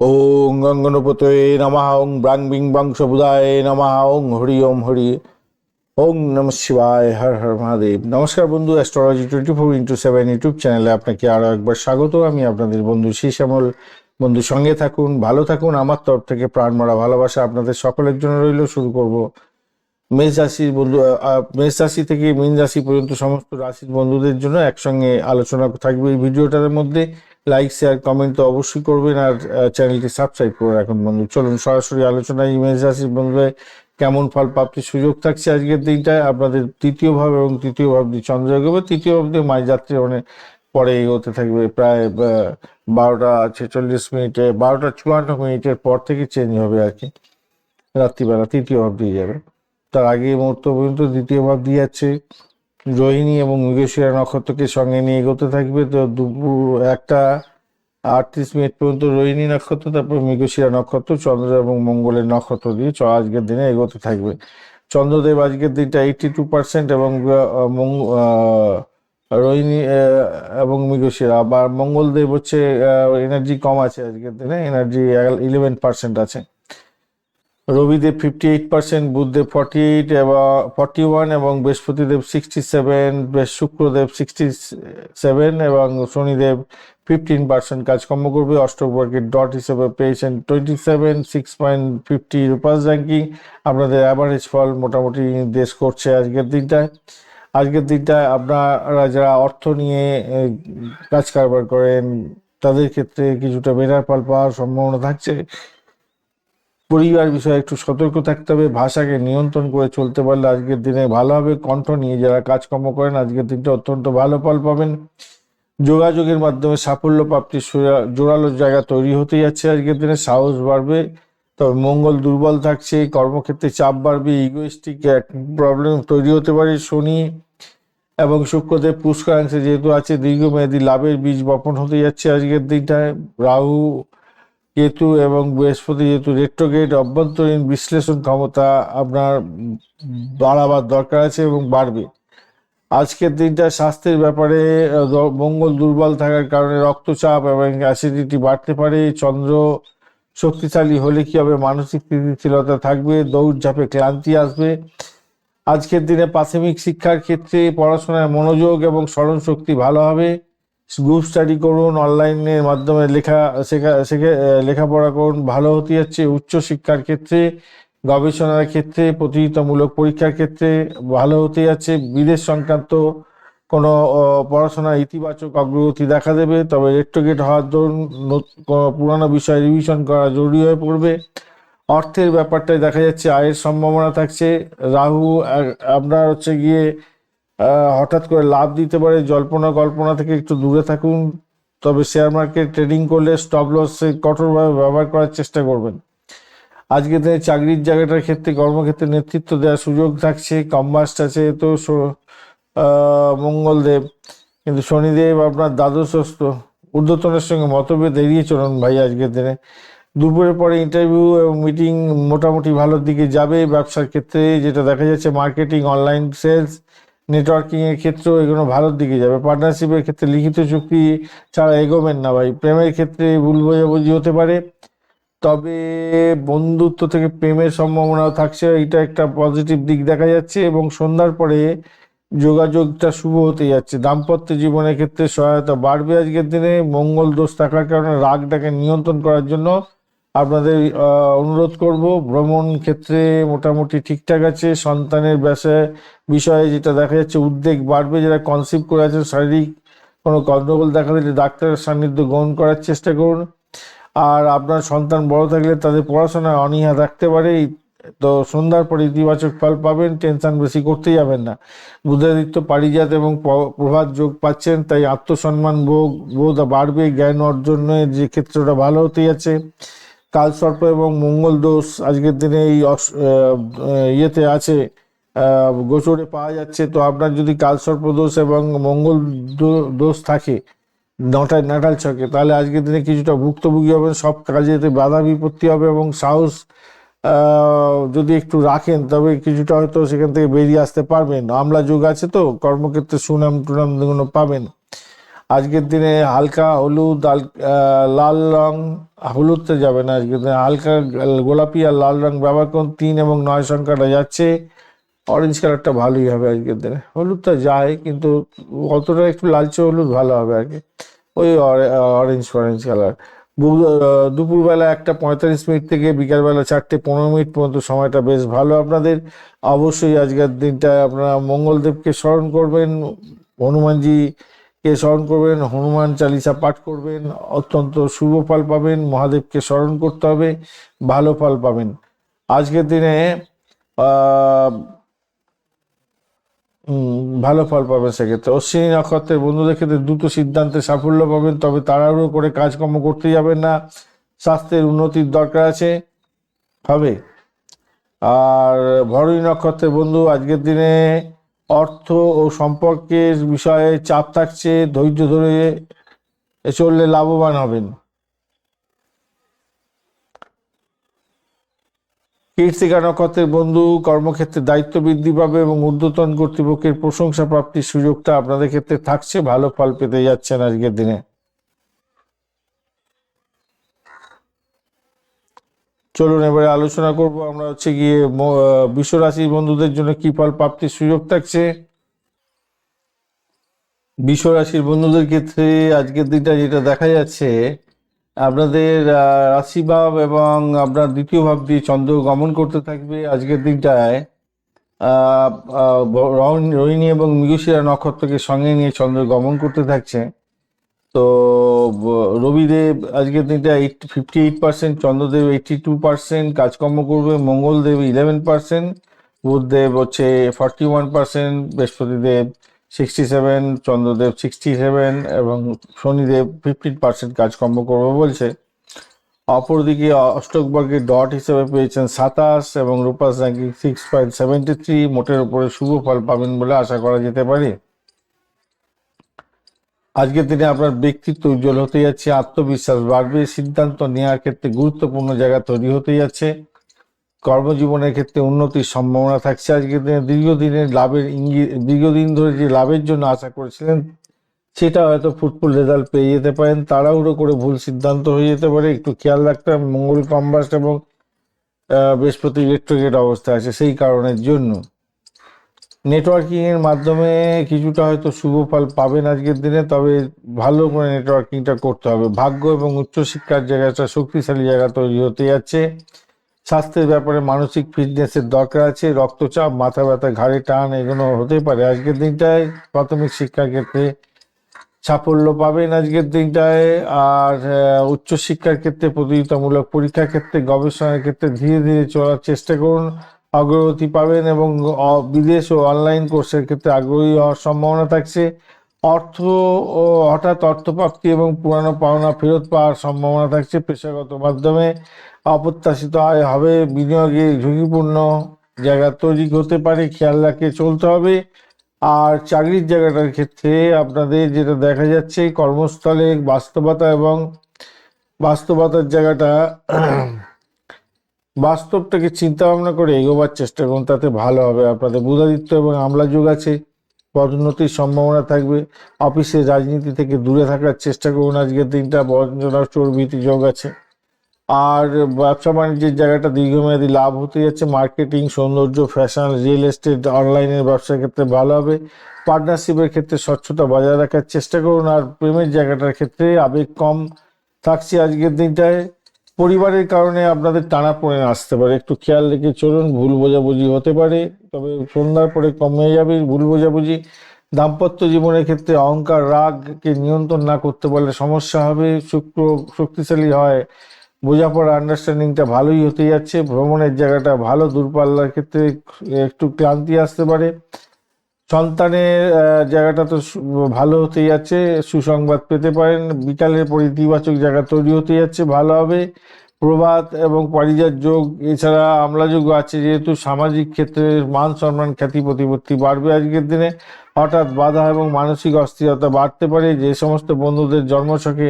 ওং গঙ্গনপতয়ে নমঃ ওং ব্রাং বিং বং সবুদায় নমঃ ওং হরি ওম হরি ওং নম শিবায় হর হর মহাদেব। নমস্কার বন্ধু, অ্যাস্ট্রোলজি 24x7 ইউটিউব চ্যানেলে আপনাকে আরও একবার স্বাগত। আমি আপনাদের বন্ধু শ্যামল। বন্ধু সঙ্গে থাকুন, ভালো থাকুন। আমার তরফ থেকে প্রাণমরা ভালোবাসা আপনাদের সকলের জন্য রইল। শুরু করব মেষ রাশির বন্ধু, মেষ রাশি থেকে মীন রাশি পর্যন্ত সমস্ত রাশির বন্ধুদের জন্য একসঙ্গে আলোচনা থাকবে এই ভিডিওটার মধ্যে। লাইক শেয়ার কমেন্ট তো অবশ্যই করবেন, আর চ্যানেলটি সাবস্ক্রাইব করে রাখুন। বন্ধু চলুন সরাসরি আলোচনায়। মেষ রাশির বন্ধুদের কেমন ফল প্রাপ্তির সুযোগ থাকছে আজকের দিনটায়। আপনাদের তৃতীয় ভাব এবং তৃতীয় ভাব দিয়ে চন্দ্র এগোবে, তৃতীয় ভাব দিয়ে মাঝ যাত্রী অনেক পরে এগোতে থাকবে। প্রায় 12টা 46 মিনিটে, 12টা 54 মিনিটের পর থেকে চেঞ্জ হবে আর কি। রাত্রিবেলা তৃতীয় ভাব দিয়ে যাবে। তার আগে মুহূর্ত পর্যন্ত দ্বিতীয় ভাব দিয়ে যাচ্ছে। রোহিণী এবং মৃগশিরা নক্ষত্রকে সঙ্গে নিয়ে এগোতে থাকবে। তো দুপুর 1টা 38 মিনিট পর্যন্ত রোহিণী নক্ষত্র, তারপর মৃগশিরা নক্ষত্র চন্দ্র এবং মঙ্গলের নক্ষত্র দিয়ে আজকের দিনে এগোতে থাকবে। চন্দ্রদেব আজকের দিনটা 82% এবং রোহিণী এবং মৃগশিরা। আবার মঙ্গলদেব হচ্ছে এনার্জি কম আছে আজকের দিনে, এনার্জি 11% আছে। রবিদেব 58%, বুধদেব 48 এবং 41 এবং বৃহস্পতিদেব 67, শুক্রদেব 67 এবং শনিদেব 15% কাজকর্ম করবে। অষ্টবর্গের ডট হিসেবে পেয়েছেন 27, 6.50 রূপাস র্যাঙ্কিং। আপনাদের অ্যাভারেজ ফল মোটামুটি নির্দেশ করছে আজকের দিনটায়। আজকের দিনটায় আপনারা যারা অর্থ নিয়ে কাজ কারবার করেন তাদের ক্ষেত্রে কিছুটা বেটার ফল পাওয়ার সম্ভাবনা থাকছে। পরিবার বিষয়ে একটু সতর্ক থাকতে হবে। ভাষাকে নিয়ন্ত্রণ করে চলতে পারলে আজকের দিনে ভালো হবে। কণ্ঠ নিয়ে যারা কাজকর্ম করেন আজকের দিনটা অত্যন্ত ভালো ফল পাবেন। যোগাযোগের মাধ্যমে সাফল্য প্রাপ্তির জোরালো জায়গা তৈরি হতে যাচ্ছে আজকের দিনে। সাহস বাড়বে, তবে মঙ্গল দুর্বল থাকছে। কর্মক্ষেত্রে চাপ বাড়বে, ইগোইস্টিক এক প্রবলেম তৈরি হতে পারে। শনি এবং শুক্রদেব পুষ্করাংশে যেহেতু আছে, দীর্ঘমেয়াদী লাভের বীজ বপন হতে যাচ্ছে আজকের দিনটায়। রাহু কেতু এবং বৃহস্পতি যেহেতু রেট্রোগেট, অভ্যন্তরীণ বিশ্লেষণ ক্ষমতা আপনার বাড়াবার দরকার আছে এবং বাড়বে। আজকের দিনটা স্বাস্থ্যের ব্যাপারে মঙ্গল দুর্বল থাকার কারণে রক্তচাপ এবং অ্যাসিডিটি বাড়তে পারে। চন্দ্র শক্তিশালী হলে কি হবে, মানসিক স্থিতিশীলতা থাকবে, দৌড়ঝাঁপে ক্লান্তি আসবে। আজকের দিনে প্রাথমিক শিক্ষার ক্ষেত্রে পড়াশোনায় মনোযোগ এবং স্মরণ শক্তি ভালো হবে। গ্রুপ স্টাডি করুন, অনলাইনের মাধ্যমে লেখাপড়া করুন, ভালো হতে যাচ্ছে। উচ্চশিক্ষার ক্ষেত্রে, গবেষণার ক্ষেত্রে, প্রতিযোগিতামূলক পরীক্ষার ক্ষেত্রে ভালো হতে যাচ্ছে। বিদেশ সংক্রান্ত কোনো পড়াশোনার ইতিবাচক অগ্রগতি দেখা দেবে। তবে রেট্রোগেট হওয়ার দরুন পুরানো বিষয় রিভিশন করা জরুরি হয়ে পড়বে। অর্থের ব্যাপারটায় দেখা যাচ্ছে আয়ের সম্ভাবনা থাকছে। রাহু আপনার হচ্ছে গিয়ে হঠাৎ করে লাভ দিতে পারে। জল্পনা কল্পনা থেকে একটু দূরে থাকুন। তবে শেয়ার মার্কেট ট্রেডিং করলে স্টপ লস কঠোরভাবে ব্যবহার করার চেষ্টা করবেন। আজকের দিনে চাকরির জায়গাটার ক্ষেত্রে, কর্মক্ষেত্রে নেতৃত্ব দেওয়ার সুযোগ থাকছে। কম্বাস্ট আছে তো মঙ্গলদেব, কিন্তু শনিদেব আপনার দ্বাদশস্থ। ঊর্ধ্বতনের সঙ্গে মতভেদ এড়িয়ে চলুন ভাই আজকের দিনে। দুপুরের পরে ইন্টারভিউ এবং মিটিং মোটামুটি ভালোর দিকে যাবে। ব্যবসার ক্ষেত্রে যেটা দেখা যাচ্ছে, মার্কেটিং, অনলাইন সেলস, নেটওয়ার্কিংয়ের ক্ষেত্রেও এগুলো ভালোর দিকে যাবে। পার্টনারশিপের ক্ষেত্রে লিখিত চুক্তি ছাড়া এগোবেন না ভাই। প্রেমের ক্ষেত্রে ভুল বোঝাবুঝি হতে পারে, তবে বন্ধুত্ব থেকে প্রেমের সম্ভাবনাও থাকছে। এটা একটা পজিটিভ দিক দেখা যাচ্ছে। এবং সন্ধ্যার পরে যোগাযোগটা শুভ হতে যাচ্ছে। দাম্পত্য জীবনের ক্ষেত্রে সহায়তা বাড়বে আজকের দিনে। মঙ্গল দোষ থাকার কারণে রাগটাকে নিয়ন্ত্রণ করার জন্য আপনাদের অনুরোধ করব। ভ্রমণ ক্ষেত্রে মোটামুটি ঠিকঠাক আছে। সন্তানের বিষয়ে যেটা দেখা যাচ্ছে, উদ্বেগ বাড়বে। যারা কনসিভ করে আছেন, শারীরিক কোনো গণ্ডগোল দেখা দিলে ডাক্তারের সান্নিধ্য গ্রহণ করার চেষ্টা করুন। আর আপনার সন্তান বড় থাকলে তাদের পড়াশোনায় অনীহা থাকতে পারে। তো সন্ধ্যার পরে ইতিবাচক ফল পাবেন, টেনশন বেশি করতে যাবেন না। বুধাদিত্য পারিজাত এবং প্রভাত যোগ পাচ্ছেন, তাই আত্মসম্মান বোধ বাড়বে। জ্ঞান অর্জনের যে ক্ষেত্রটা ভালো হতে যাচ্ছে। কালসর্প এবং মঙ্গল দোষ আজকের দিনে এই ইয়েতে আছে, গোচরে পাওয়া যাচ্ছে। তো আপনার যদি কালসর্প দোষ এবং মঙ্গল দোষ থাকে নাটাল ছকে, তাহলে আজকের দিনে কিছুটা ভুক্তভোগী হবেন। সব কাজেতে বাধা বিপত্তি হবে এবং সাহস যদি একটু রাখেন তবে কিছুটা হয়তো সেখান থেকে বেরিয়ে আসতে পারবেন। আমলা যোগ আছে তো কর্মক্ষেত্রে সুনাম টুনাম পাবেন। আজকের দিনে হালকা হলুদ, লাল রং, হলুদতে যাবে না, আজকের দিনে হালকা গোলাপি আর লাল রং ব্যবহার করুন। 3 এবং 9 সংখ্যাটা যাচ্ছে। অরেঞ্জ কালারটা ভালোই হবে আজকের দিনে। হলুদটা যায় কিন্তু অতটা, একটু লালচে হলুদ ভালো হবে আর কি, ওই অরেঞ্জ অরেঞ্জ কালার। দুপুরবেলা 1:45 থেকে বিকালবেলা 4:15 পর্যন্ত সময়টা বেশ ভালো আপনাদের। অবশ্যই আজকের দিনটায় আপনারা মঙ্গলদেবকে স্মরণ করবেন, হনুমানজিকে স্মরণ করবেন, হনুমান চালিসা পাঠ করবেন, অত্যন্ত শুভ ফল পাবেন। মহাদেবকে স্মরণ করতে হবে, ভালো ফল পাবেন আজকের দিনে। ভালো ফল পাবেন সেক্ষেত্রে। অশ্বিনী নক্ষত্রের বন্ধুদের ক্ষেত্রে দ্রুত সিদ্ধান্তে সাফল্য পাবেন, তবে তাড়াহুড়ো করে কাজকর্ম করতে যাবেন না। স্বাস্থ্যের উন্নতির দরকার আছে, হবে। আর ভরণী নক্ষত্রের বন্ধু, আজকের দিনে অর্থ ও সম্পর্কের বিষয়ে চাপ থাকছে, ধৈর্য ধরে চললে লাভবান হবেন। কৃত্তিকা নক্ষত্রের বন্ধু, কর্মক্ষেত্রে দায়িত্ব বৃদ্ধি পাবে এবং ঊর্ধ্বতন কর্তৃপক্ষের প্রশংসা প্রাপ্তির সুযোগটা আপনাদের ক্ষেত্রে থাকছে, ভালো ফল পেতে যাচ্ছেন আজকের দিনে। চলুন এবারে আলোচনা করব আমরা হচ্ছে গিয়ে বৃষ রাশির বন্ধুদের জন্য কি ফল প্রাপ্তির সুযোগ থাকছে। বৃষ রাশির বন্ধুদের ক্ষেত্রে আজকের দিনটা যেটা দেখা যাচ্ছে, আপনাদের রাশিভাব এবং আপনার দ্বিতীয় ভাব দিয়ে চন্দ্র গমন করতে থাকবে আজকের দিনটায়। রোহিণী এবং মৃগশিরা নক্ষত্রকে সঙ্গে নিয়ে চন্দ্র গমন করতে থাকছে। তো রবিদেব আজকের দিনটা 58%, চন্দ্রদেব 82% কাজকর্ম করবে, মঙ্গলদেব 11%, বুধদেব হচ্ছে 41%, বৃহস্পতিদেব 67, চন্দ্রদেব 67 এবং শনিদেব 15% কাজকর্ম করবে বলছে। অপরদিকে অষ্টক বর্গে ডট হিসেবে পেয়েছেন 27 এবং রূপাস র্যাঙ্কিং 6.73, মোটের উপরে শুভ ফল পাবেন বলে আশা করা যেতে পারে। আজকের দিনে আপনার ব্যক্তিত্ব উজ্জ্বল হতে যাচ্ছে, আত্মবিশ্বাস বাড়বে, সিদ্ধান্ত নেওয়ার ক্ষেত্রে গুরুত্বপূর্ণ জায়গা তৈরি হতে যাচ্ছে। কর্মজীবনের ক্ষেত্রে উন্নতির সম্ভাবনা থাকছে আজকের দিনে। দীর্ঘদিনের লাভের ইঙ্গিত, দীর্ঘদিন ধরে যে লাভের জন্য আশা করেছিলেন সেটা হয়তো ফুটফুল রেজাল্ট পেয়ে যেতে পারেন। তাড়াহুড়ো করে ভুল সিদ্ধান্ত হয়ে যেতে পারে, একটু খেয়াল রাখতে হবে। মঙ্গল কম্বাস্ট এবং বৃহস্পতি রেট্রোগেট অবস্থা আছে, সেই কারণের জন্য নেটওয়ার্কিং এর মাধ্যমে কিছুটা হয়তো শুভ ফল পাবেন আজকের দিনে, তবে ভালো করে নেটওয়ার্কিংটা করতে হবে। ভাগ্য এবং উচ্চশিক্ষার জায়গাটা শক্তিশালী জায়গা তৈরি হতে যাচ্ছে। স্বাস্থ্যের ব্যাপারে মানসিক ফিটনেসের দরকার আছে। রক্তচাপ, মাথা ব্যথা, ঘাড়ে টান এগুলো হতে পারে আজকের দিনটায়। প্রাথমিক শিক্ষার ক্ষেত্রে সাফল্য পাবেন আজকের দিনটায়। আর উচ্চশিক্ষার ক্ষেত্রে, প্রতিযোগিতামূলক পরীক্ষার ক্ষেত্রে, গবেষণার ক্ষেত্রে ধীরে ধীরে চলার চেষ্টা করুন, অগ্রগতি পাবেন এবং বিদেশ ও অনলাইন কোর্সের ক্ষেত্রে আগ্রহী হওয়ার সম্ভাবনা থাকছে। অর্থ ও হঠাৎ অর্থপ্রাপ্তি এবং পুরানো পাওনা ফেরত পাওয়ার সম্ভাবনা থাকছে। পেশাগত মাধ্যমে অপ্রত্যাশিত আয় হবে, বিনিয়োগে ঝুঁকিপূর্ণ জায়গা তৈরি হতে পারে, খেয়াল রাখে চলতে হবে। আর চাকরির জায়গাটার ক্ষেত্রে আপনাদের যেটা দেখা যাচ্ছে, কর্মস্থলে বাস্তবতার জায়গাটা বাস্তবটাকে চিন্তা ভাবনা করে এগোবার চেষ্টা করুন, তাতে ভালো হবে আপনাদের। বুধাদিত্য এবং আমলা যোগ আছে, পদোন্নতির সম্ভাবনা থাকবে। অফিসের রাজনীতি থেকে দূরে থাকার চেষ্টা করুন আজকের দিনটা। বঞ্চনা চর্বিতি যোগ আছে। আর ব্যবসা বাণিজ্যের জায়গাটা দীর্ঘমেয়াদী লাভ হতে যাচ্ছে। মার্কেটিং, সৌন্দর্য, ফ্যাশন, রিয়েল এস্টেট, অনলাইনের ব্যবসার ক্ষেত্রে ভালো হবে। পার্টনারশিপের ক্ষেত্রে স্বচ্ছতা বজায় রাখার চেষ্টা করুন। আর প্রেমের জায়গাটার ক্ষেত্রে আবেগ কম থাকছে আজকের দিনটায়। পরিবারের কারণে আপনাদের টানাপোড়েন আসতে পারে, একটু খেয়াল রেখে চলুন। ভুল বোঝাবুঝি হতে পারে, তবে সন্ধ্যার পরে কমে যাবে ভুল বোঝাবুঝি। দাম্পত্য জীবনের ক্ষেত্রে অহংকার, রাগকে নিয়ন্ত্রণ না করতে পারলে সমস্যা হবে। শুক্র শক্তিশালী হয়, বোঝাপড়া আন্ডারস্ট্যান্ডিংটা ভালোই হতে যাচ্ছে। ভ্রমণের জায়গাটা ভালো, দূরপাল্লার ক্ষেত্রে একটু ক্লান্তি আসতে পারে। সন্তানের জায়গাটা তো ভালো হতে যাচ্ছে, সুসংবাদ পেতে পারেন। বিকালের পর ইতিবাচক জায়গা তৈরি হতে যাচ্ছে, ভালো হবে। প্রভাত এবং পারিজাত যোগ, এছাড়া আমলা যোগ আছে, যেহেতু সামাজিক ক্ষেত্রে মান সম্মান, খ্যাতি প্রতিপত্তি বাড়বে আজকের দিনে। হঠাৎ বাধা এবং মানসিক অস্থিরতা বাড়তে পারে। যে সমস্ত বন্ধুদের জন্মছকে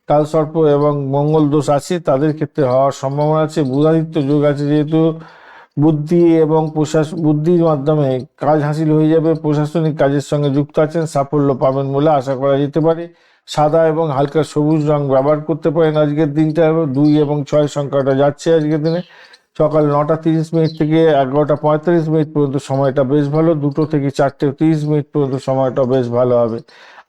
কালসর্প এবং মঙ্গল দোষ আছে তাদের ক্ষেত্রে হওয়ার সম্ভাবনা আছে। বুধাদিত্য যোগ আছে, যেহেতু বুদ্ধি এবং বুদ্ধির মাধ্যমে কাজ হাসিল হয়ে যাবে। প্রশাসনিক কাজের সঙ্গে যুক্ত আছেন, সাফল্য পাবেন বলে আশা করা যেতে পারে। সাদা এবং হালকা সবুজ রং ব্যবহার করতে পারেন আজকের দিনটা। 2 এবং 6 সংখ্যাটা যাচ্ছে আজকের দিনে। সকাল 9:30 থেকে 11:45 পর্যন্ত সময়টা বেশ ভালো। 2 থেকে 4:30 পর্যন্ত সময়টা বেশ ভালো হবে।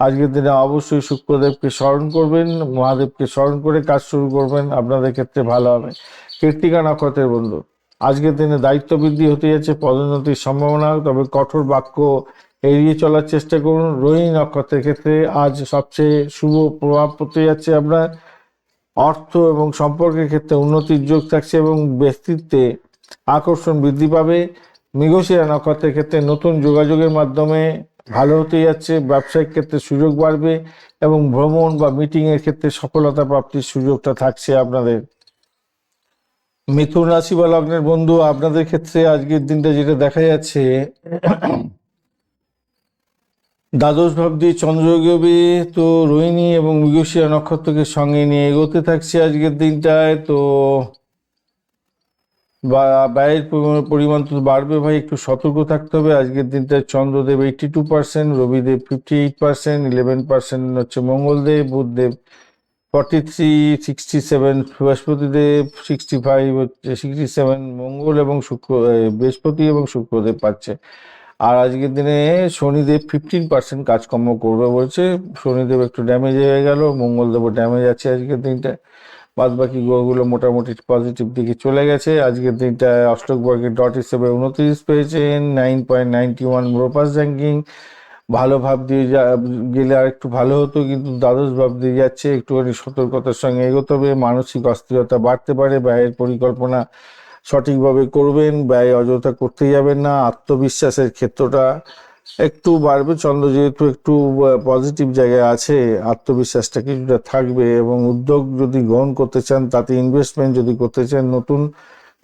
আজকের দিনে অবশ্যই শুক্রদেবকে স্মরণ করবেন, মহাদেবকে স্মরণ করে কাজ শুরু করবেন, আপনাদের ক্ষেত্রে ভালো হবে। কৃত্তিকা নক্ষত্রের বন্ধু, আজকের দিনে দায়িত্ব বৃদ্ধি হতে যাচ্ছে, পদোন্নতির সম্ভাবনা, তবে কঠোর বাক্য এড়িয়ে চলার চেষ্টা করুন। রোহিণী নক্ষত্রের ক্ষেত্রে আজ সবচেয়ে শুভ প্রভাব পড়তে যাচ্ছে আপনার অর্থ এবং সম্পর্কের ক্ষেত্রে উন্নতির যোগ থাকছে এবং ব্যক্তিত্বে আকর্ষণ বৃদ্ধি পাবে। মৃগশিরা নক্ষত্রের ক্ষেত্রে নতুন যোগাযোগের মাধ্যমে ভালো হতে যাচ্ছে, ব্যবসায়িক ক্ষেত্রে সুযোগ বাড়বে এবং ভ্রমণ বা মিটিংয়ের ক্ষেত্রে সফলতা প্রাপ্তির সুযোগটা থাকছে আপনাদের। মিথুন রাশি বা লগ্নের বন্ধু, আপনাদের ক্ষেত্রে আজকের দিনটা যেটা দেখা যাচ্ছে, দ্বাদশ ভাব দিয়ে চন্দ্রযোগ হবে, তো রোহিণী এবং মৃগশিরা নক্ষত্রকে সঙ্গে নিয়ে এগোতে থাকছে আজকের দিনটায়। তো ব্যয়ের পরিমাণ তো বাড়বে ভাই, একটু সতর্ক থাকতে হবে। আজকের দিনটায় চন্দ্রদেব 82%, রবিদেব 58%, 11% হচ্ছে মঙ্গলদেব, বুধদেব 43, 67, বৃহস্পতিদেব 65 হচ্ছে 67, মঙ্গল এবং বৃহস্পতি এবং শুক্রদেব পাচ্ছে। আর আজকের দিনে শনিদেব 15% কাজকর্ম করবে বলছে। শনিদেব একটু ড্যামেজ হয়ে গেল, মঙ্গলদেবও ড্যামেজ আছে আজকের দিনটায়। বাদ বাকি গ্রহগুলো মোটামুটি পজিটিভ দিকে চলে গেছে। আজকের দিনটায় অষ্টক বর্গের ডট হিসেবে 29 পেয়েছেন, 9.91 রোপাস র্যাঙ্কিং। ভালো ভাব দিয়ে গেলে আর একটু ভালো হতো, কিন্তু দ্বাদশ ভাব দিয়ে যাচ্ছে, একটুখানি সতর্কতার সঙ্গে এগোতে হবে। মানসিক অস্থিরতা বাড়তে পারে, ব্যয়ের পরিকল্পনা সঠিকভাবে করবেন, ব্যয় অযথা করতে যাবেন না। আত্মবিশ্বাসের ক্ষেত্রটা একটু বাড়বে, চন্দ্র যেহেতু একটু পজিটিভ জায়গায় আছে, আত্মবিশ্বাসটা কিছুটা থাকবে। এবং উদ্যোগ যদি গ্রহণ করতে চান, তাতে ইনভেস্টমেন্ট যদি করতে চান, নতুন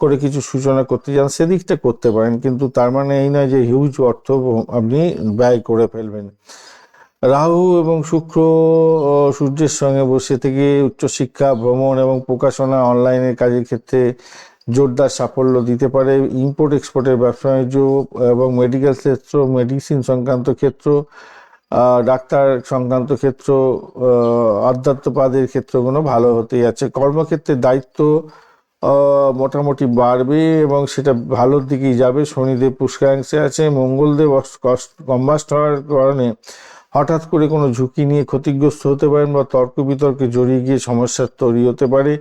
করে কিছু সূচনা করতে চান, সেদিকটা করতে পারেন, কিন্তু তার মানে এই নয় যে হিউজ অর্থ আপনি ব্যয় করে ফেলবেন। রাহু এবং শুক্র সূর্যের সঙ্গে বসে থেকে উচ্চশিক্ষা, ভ্রমণ এবং প্রকাশনা, অনলাইনের কাজের ক্ষেত্রে জোরদার সাফল্য দিতে পারে। ইম্পোর্ট এক্সপোর্টের ব্যবসা বাণিজ্য এবং মেডিকেল ক্ষেত্র, মেডিসিন সংক্রান্ত ক্ষেত্র, ডাক্তার সংক্রান্ত ক্ষেত্র, আধ্যাত্মবাদের ক্ষেত্রগুলো ভালো হতে যাচ্ছে। কর্মক্ষেত্রে দায়িত্ব মোটামুটি বাড়বে এবং সেটা ভালোর দিকেই যাবে। শনিদেব পুষ্করাংশে আছে, মঙ্গলদেব কম্বাস্ট হওয়ার কারণে হঠাৎ করে কোনো ঝুঁকি নিয়ে ক্ষতিগ্রস্ত হতে পারেন বা তর্ক বিতর্কে জড়িয়ে গিয়ে সমস্যার তৈরি হতে পারে।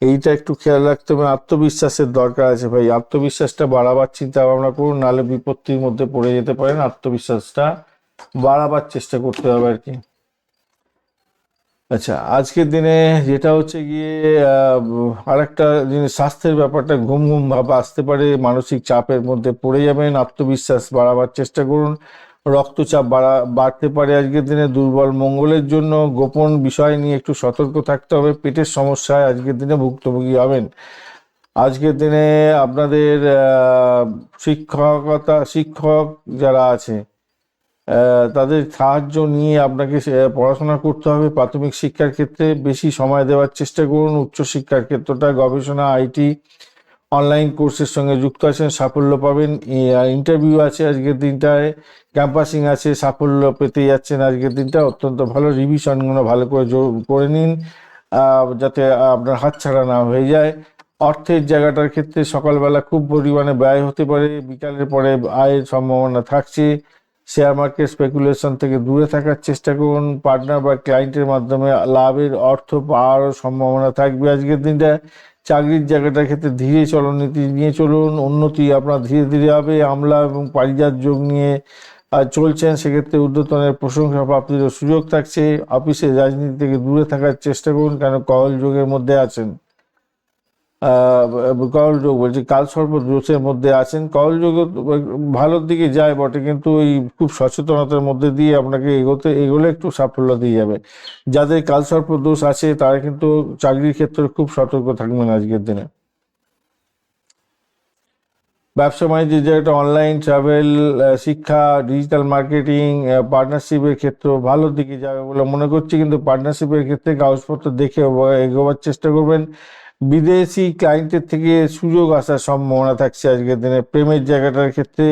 এইটা একটু খেয়াল রাখতে হবে। আত্মবিশ্বাসের দরকার আছে ভাই, আত্মবিশ্বাসটা বাড়াবার চিন্তা ভাবনা করুন, নাহলে বিপত্তির মধ্যে পড়ে যেতে পারেন। আত্মবিশ্বাসটা বাড়াবার চেষ্টা করতে হবে আর কি। আচ্ছা, আজকের দিনে যেটা হচ্ছে গিয়ে আর একটা জিনিস, স্বাস্থ্যের ব্যাপারটা ঘুম ঘুম ভাব আসতে পারে, মানসিক চাপের মধ্যে পড়ে যাবেন। আত্মবিশ্বাস বাড়াবার চেষ্টা করুন। রক্তচাপ বাড়তে পারে আজকের দিনে। দুর্বল মঙ্গলের জন্য গোপন বিষয় নিয়ে একটু সতর্ক থাকতে হবে। পেটের সমস্যায় আজকের দিনে ভুক্তভোগী হবেন। আজকের দিনে আপনাদের শিক্ষক যারা আছে তাদের সাহায্য নিয়ে আপনাকে পড়াশোনা করতে হবে। প্রাথমিক শিক্ষার ক্ষেত্রে বেশি সময় দেওয়ার চেষ্টা করুন। উচ্চশিক্ষার ক্ষেত্রটা গবেষণা, আইটি, অনলাইন কোর্সের সঙ্গে যুক্ত আছেন, সাফল্য পাবেন। ইন্টারভিউ আছে আজকের দিনটায়, ক্যাম্পাসিং আছে, সাফল্য পেতে যাচ্ছেন আজকের দিনটা। অত্যন্ত ভালো, রিভিশনগুলো ভালো করে করে নিন যাতে আপনার হাতছাড়া না হয়ে যায়। অর্থের জায়গাটার ক্ষেত্রে সকালবেলা খুব পরিমাণে ব্যয় হতে পারে, বিকালের পরে আয়ের সম্ভাবনা থাকছে। শেয়ার মার্কেট স্পেকুলেশন থেকে দূরে থাকার চেষ্টা করুন। পার্টনার বা ক্লায়েন্টের মাধ্যমে লাভের অর্থ পাওয়ারও সম্ভাবনা থাকবে আজকের দিনটা। চাকরির জায়গাটার ক্ষেত্রে ধীরে চলনীতি নিয়ে চলুন, উন্নতি আপনার ধীরে ধীরে হবে। আমলা এবং পারিজাত যোগ নিয়ে চলছেন, সেক্ষেত্রে ঊর্ধ্বতনের প্রশংসা প্রাপ্তির সুযোগ থাকছে। অফিসের রাজনীতি থেকে দূরে থাকার চেষ্টা করুন, কেন কহল যোগের মধ্যে আছেন। কহল যোগ বলছি, কালসর্প দোষের মধ্যে আছেন। কহল যোগ ভালোর দিকে যায় বটে, কিন্তু ওই খুব সচেতনতার মধ্যে দিয়ে আপনাকে এগোলে একটু সাফল্য দিয়ে যাবে। যাদের কালসর্প দোষ আছে তারা কিন্তু চাকরির ক্ষেত্রে খুব সতর্ক থাকবেন আজকের দিনে। ব্যবসা বাণিজ্যের জায়গাটা, অনলাইন, ট্রাভেল, শিক্ষা, ডিজিটাল মার্কেটিং, পার্টনারশিপের ক্ষেত্রে ভালোর দিকে যাবে বলে মনে করছি, কিন্তু পার্টনারশিপের ক্ষেত্রে কাগজপত্র দেখে এগোবার চেষ্টা করবেন। বিদেশি ক্লায়েন্টের থেকে সুযোগ আসার সম্ভাবনা থাকছে আজকের দিনে। প্রেমের জায়গাটার ক্ষেত্রে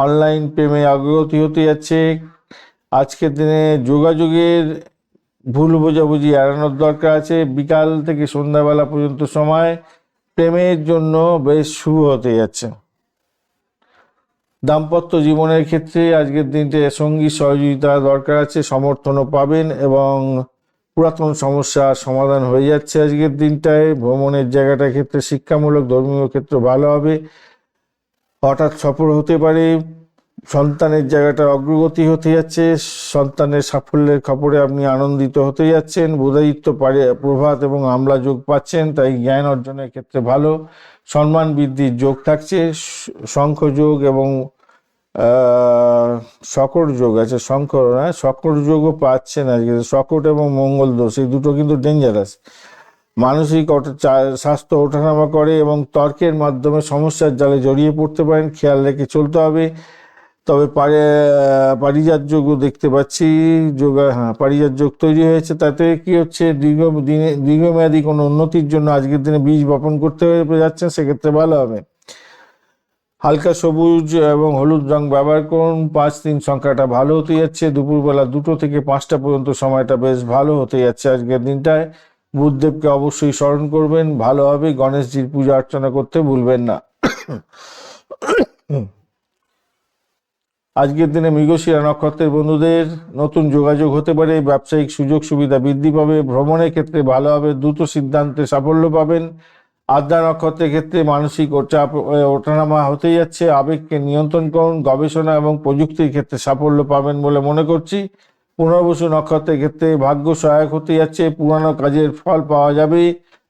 অনলাইন প্রেমে অগ্রগতি হতে যাচ্ছে। আজকের দিনে যোগাযোগের ভুল বোঝাবুঝি এড়ানোর দরকার আছে। বিকাল থেকে সন্ধ্যাবেলা পর্যন্ত সময় প্রেমের জন্য বেশ শুভ হতে যাচ্ছে। দাম্পত্য জীবনের ক্ষেত্রে আজকের দিনটি সঙ্গী সহযোগিতা দরকার আছে, সমর্থনও পাবেন এবং পুরাতন সমস্যার সমাধান হয়ে যাচ্ছে আজকের দিনটায়। ভ্রমণের জায়গাটার ক্ষেত্রে শিক্ষামূলক ধর্মীয় ক্ষেত্র ভালো হবে, হঠাৎ সফর হতে পারে। সন্তানের জায়গাটা অগ্রগতি হতে যাচ্ছে, সন্তানের সাফল্যের খবরে আপনি আনন্দিত হতে যাচ্ছেন। বুধাদিত্য প্রভাত এবং আমলা যোগ পাচ্ছেন, তাই জ্ঞান অর্জনের ক্ষেত্রে ভালো। সম্মান বৃদ্ধির যোগ থাকছে, শঙ্খ যোগ এবং শকট যোগ আছে। শকট যোগও পাচ্ছেন আজকে। শকট এবং মঙ্গল দোষ, এই দুটো কিন্তু ডেঞ্জারাস। মানসিক স্বাস্থ্য ওঠানামা করে এবং তর্কের মাধ্যমে সমস্যার জালে জড়িয়ে পড়তে পারেন, খেয়াল রেখে চলতে হবে। তবে পারিজাত যোগও দেখতে পাচ্ছি, পারিজাত যোগ তৈরি হয়েছে। তাতে কি হচ্ছে, দীর্ঘমেয়াদী কোনো উন্নতির জন্য আজকের দিনে বীজ বপন করতে যাচ্ছেন, সেক্ষেত্রে ভালো হবে। হালকা সবুজ এবং হলুদ রং ব্যবহার করুন। 5-3 সংখ্যাটা ভালো হতে যাচ্ছে। দুপুরবেলা 2টো থেকে 5টা পর্যন্ত সময়টা বেশ ভালো হতে যাচ্ছে আজকের দিনটায়। বুধদেবকে অবশ্যই স্মরণ করবেন, ভালো হবে। গণেশজির পূজা অর্চনা করতে ভুলবেন না। আজকের দিনে মৃগশিরা নক্ষত্রের বন্ধুদের নতুন যোগাযোগ হতে পারে, ব্যবসায়িক সুযোগ সুবিধা বৃদ্ধি পাবে, ভ্রমণের ক্ষেত্রে ভালো হবে, দ্রুত সিদ্ধান্তে সাফল্য পাবেন। আদ্রা নক্ষত্রের ক্ষেত্রে মানসিক চাপ ওঠানামা হতে যাচ্ছে, আবেগকে নিয়ন্ত্রণ করুন। গবেষণা এবং প্রযুক্তির ক্ষেত্রে সাফল্য পাবেন বলে মনে করছি। পুনর্বসু নক্ষত্রের ক্ষেত্রে ভাগ্য সহায়ক হতে যাচ্ছে, পুরানো কাজের ফল পাওয়া যাবে।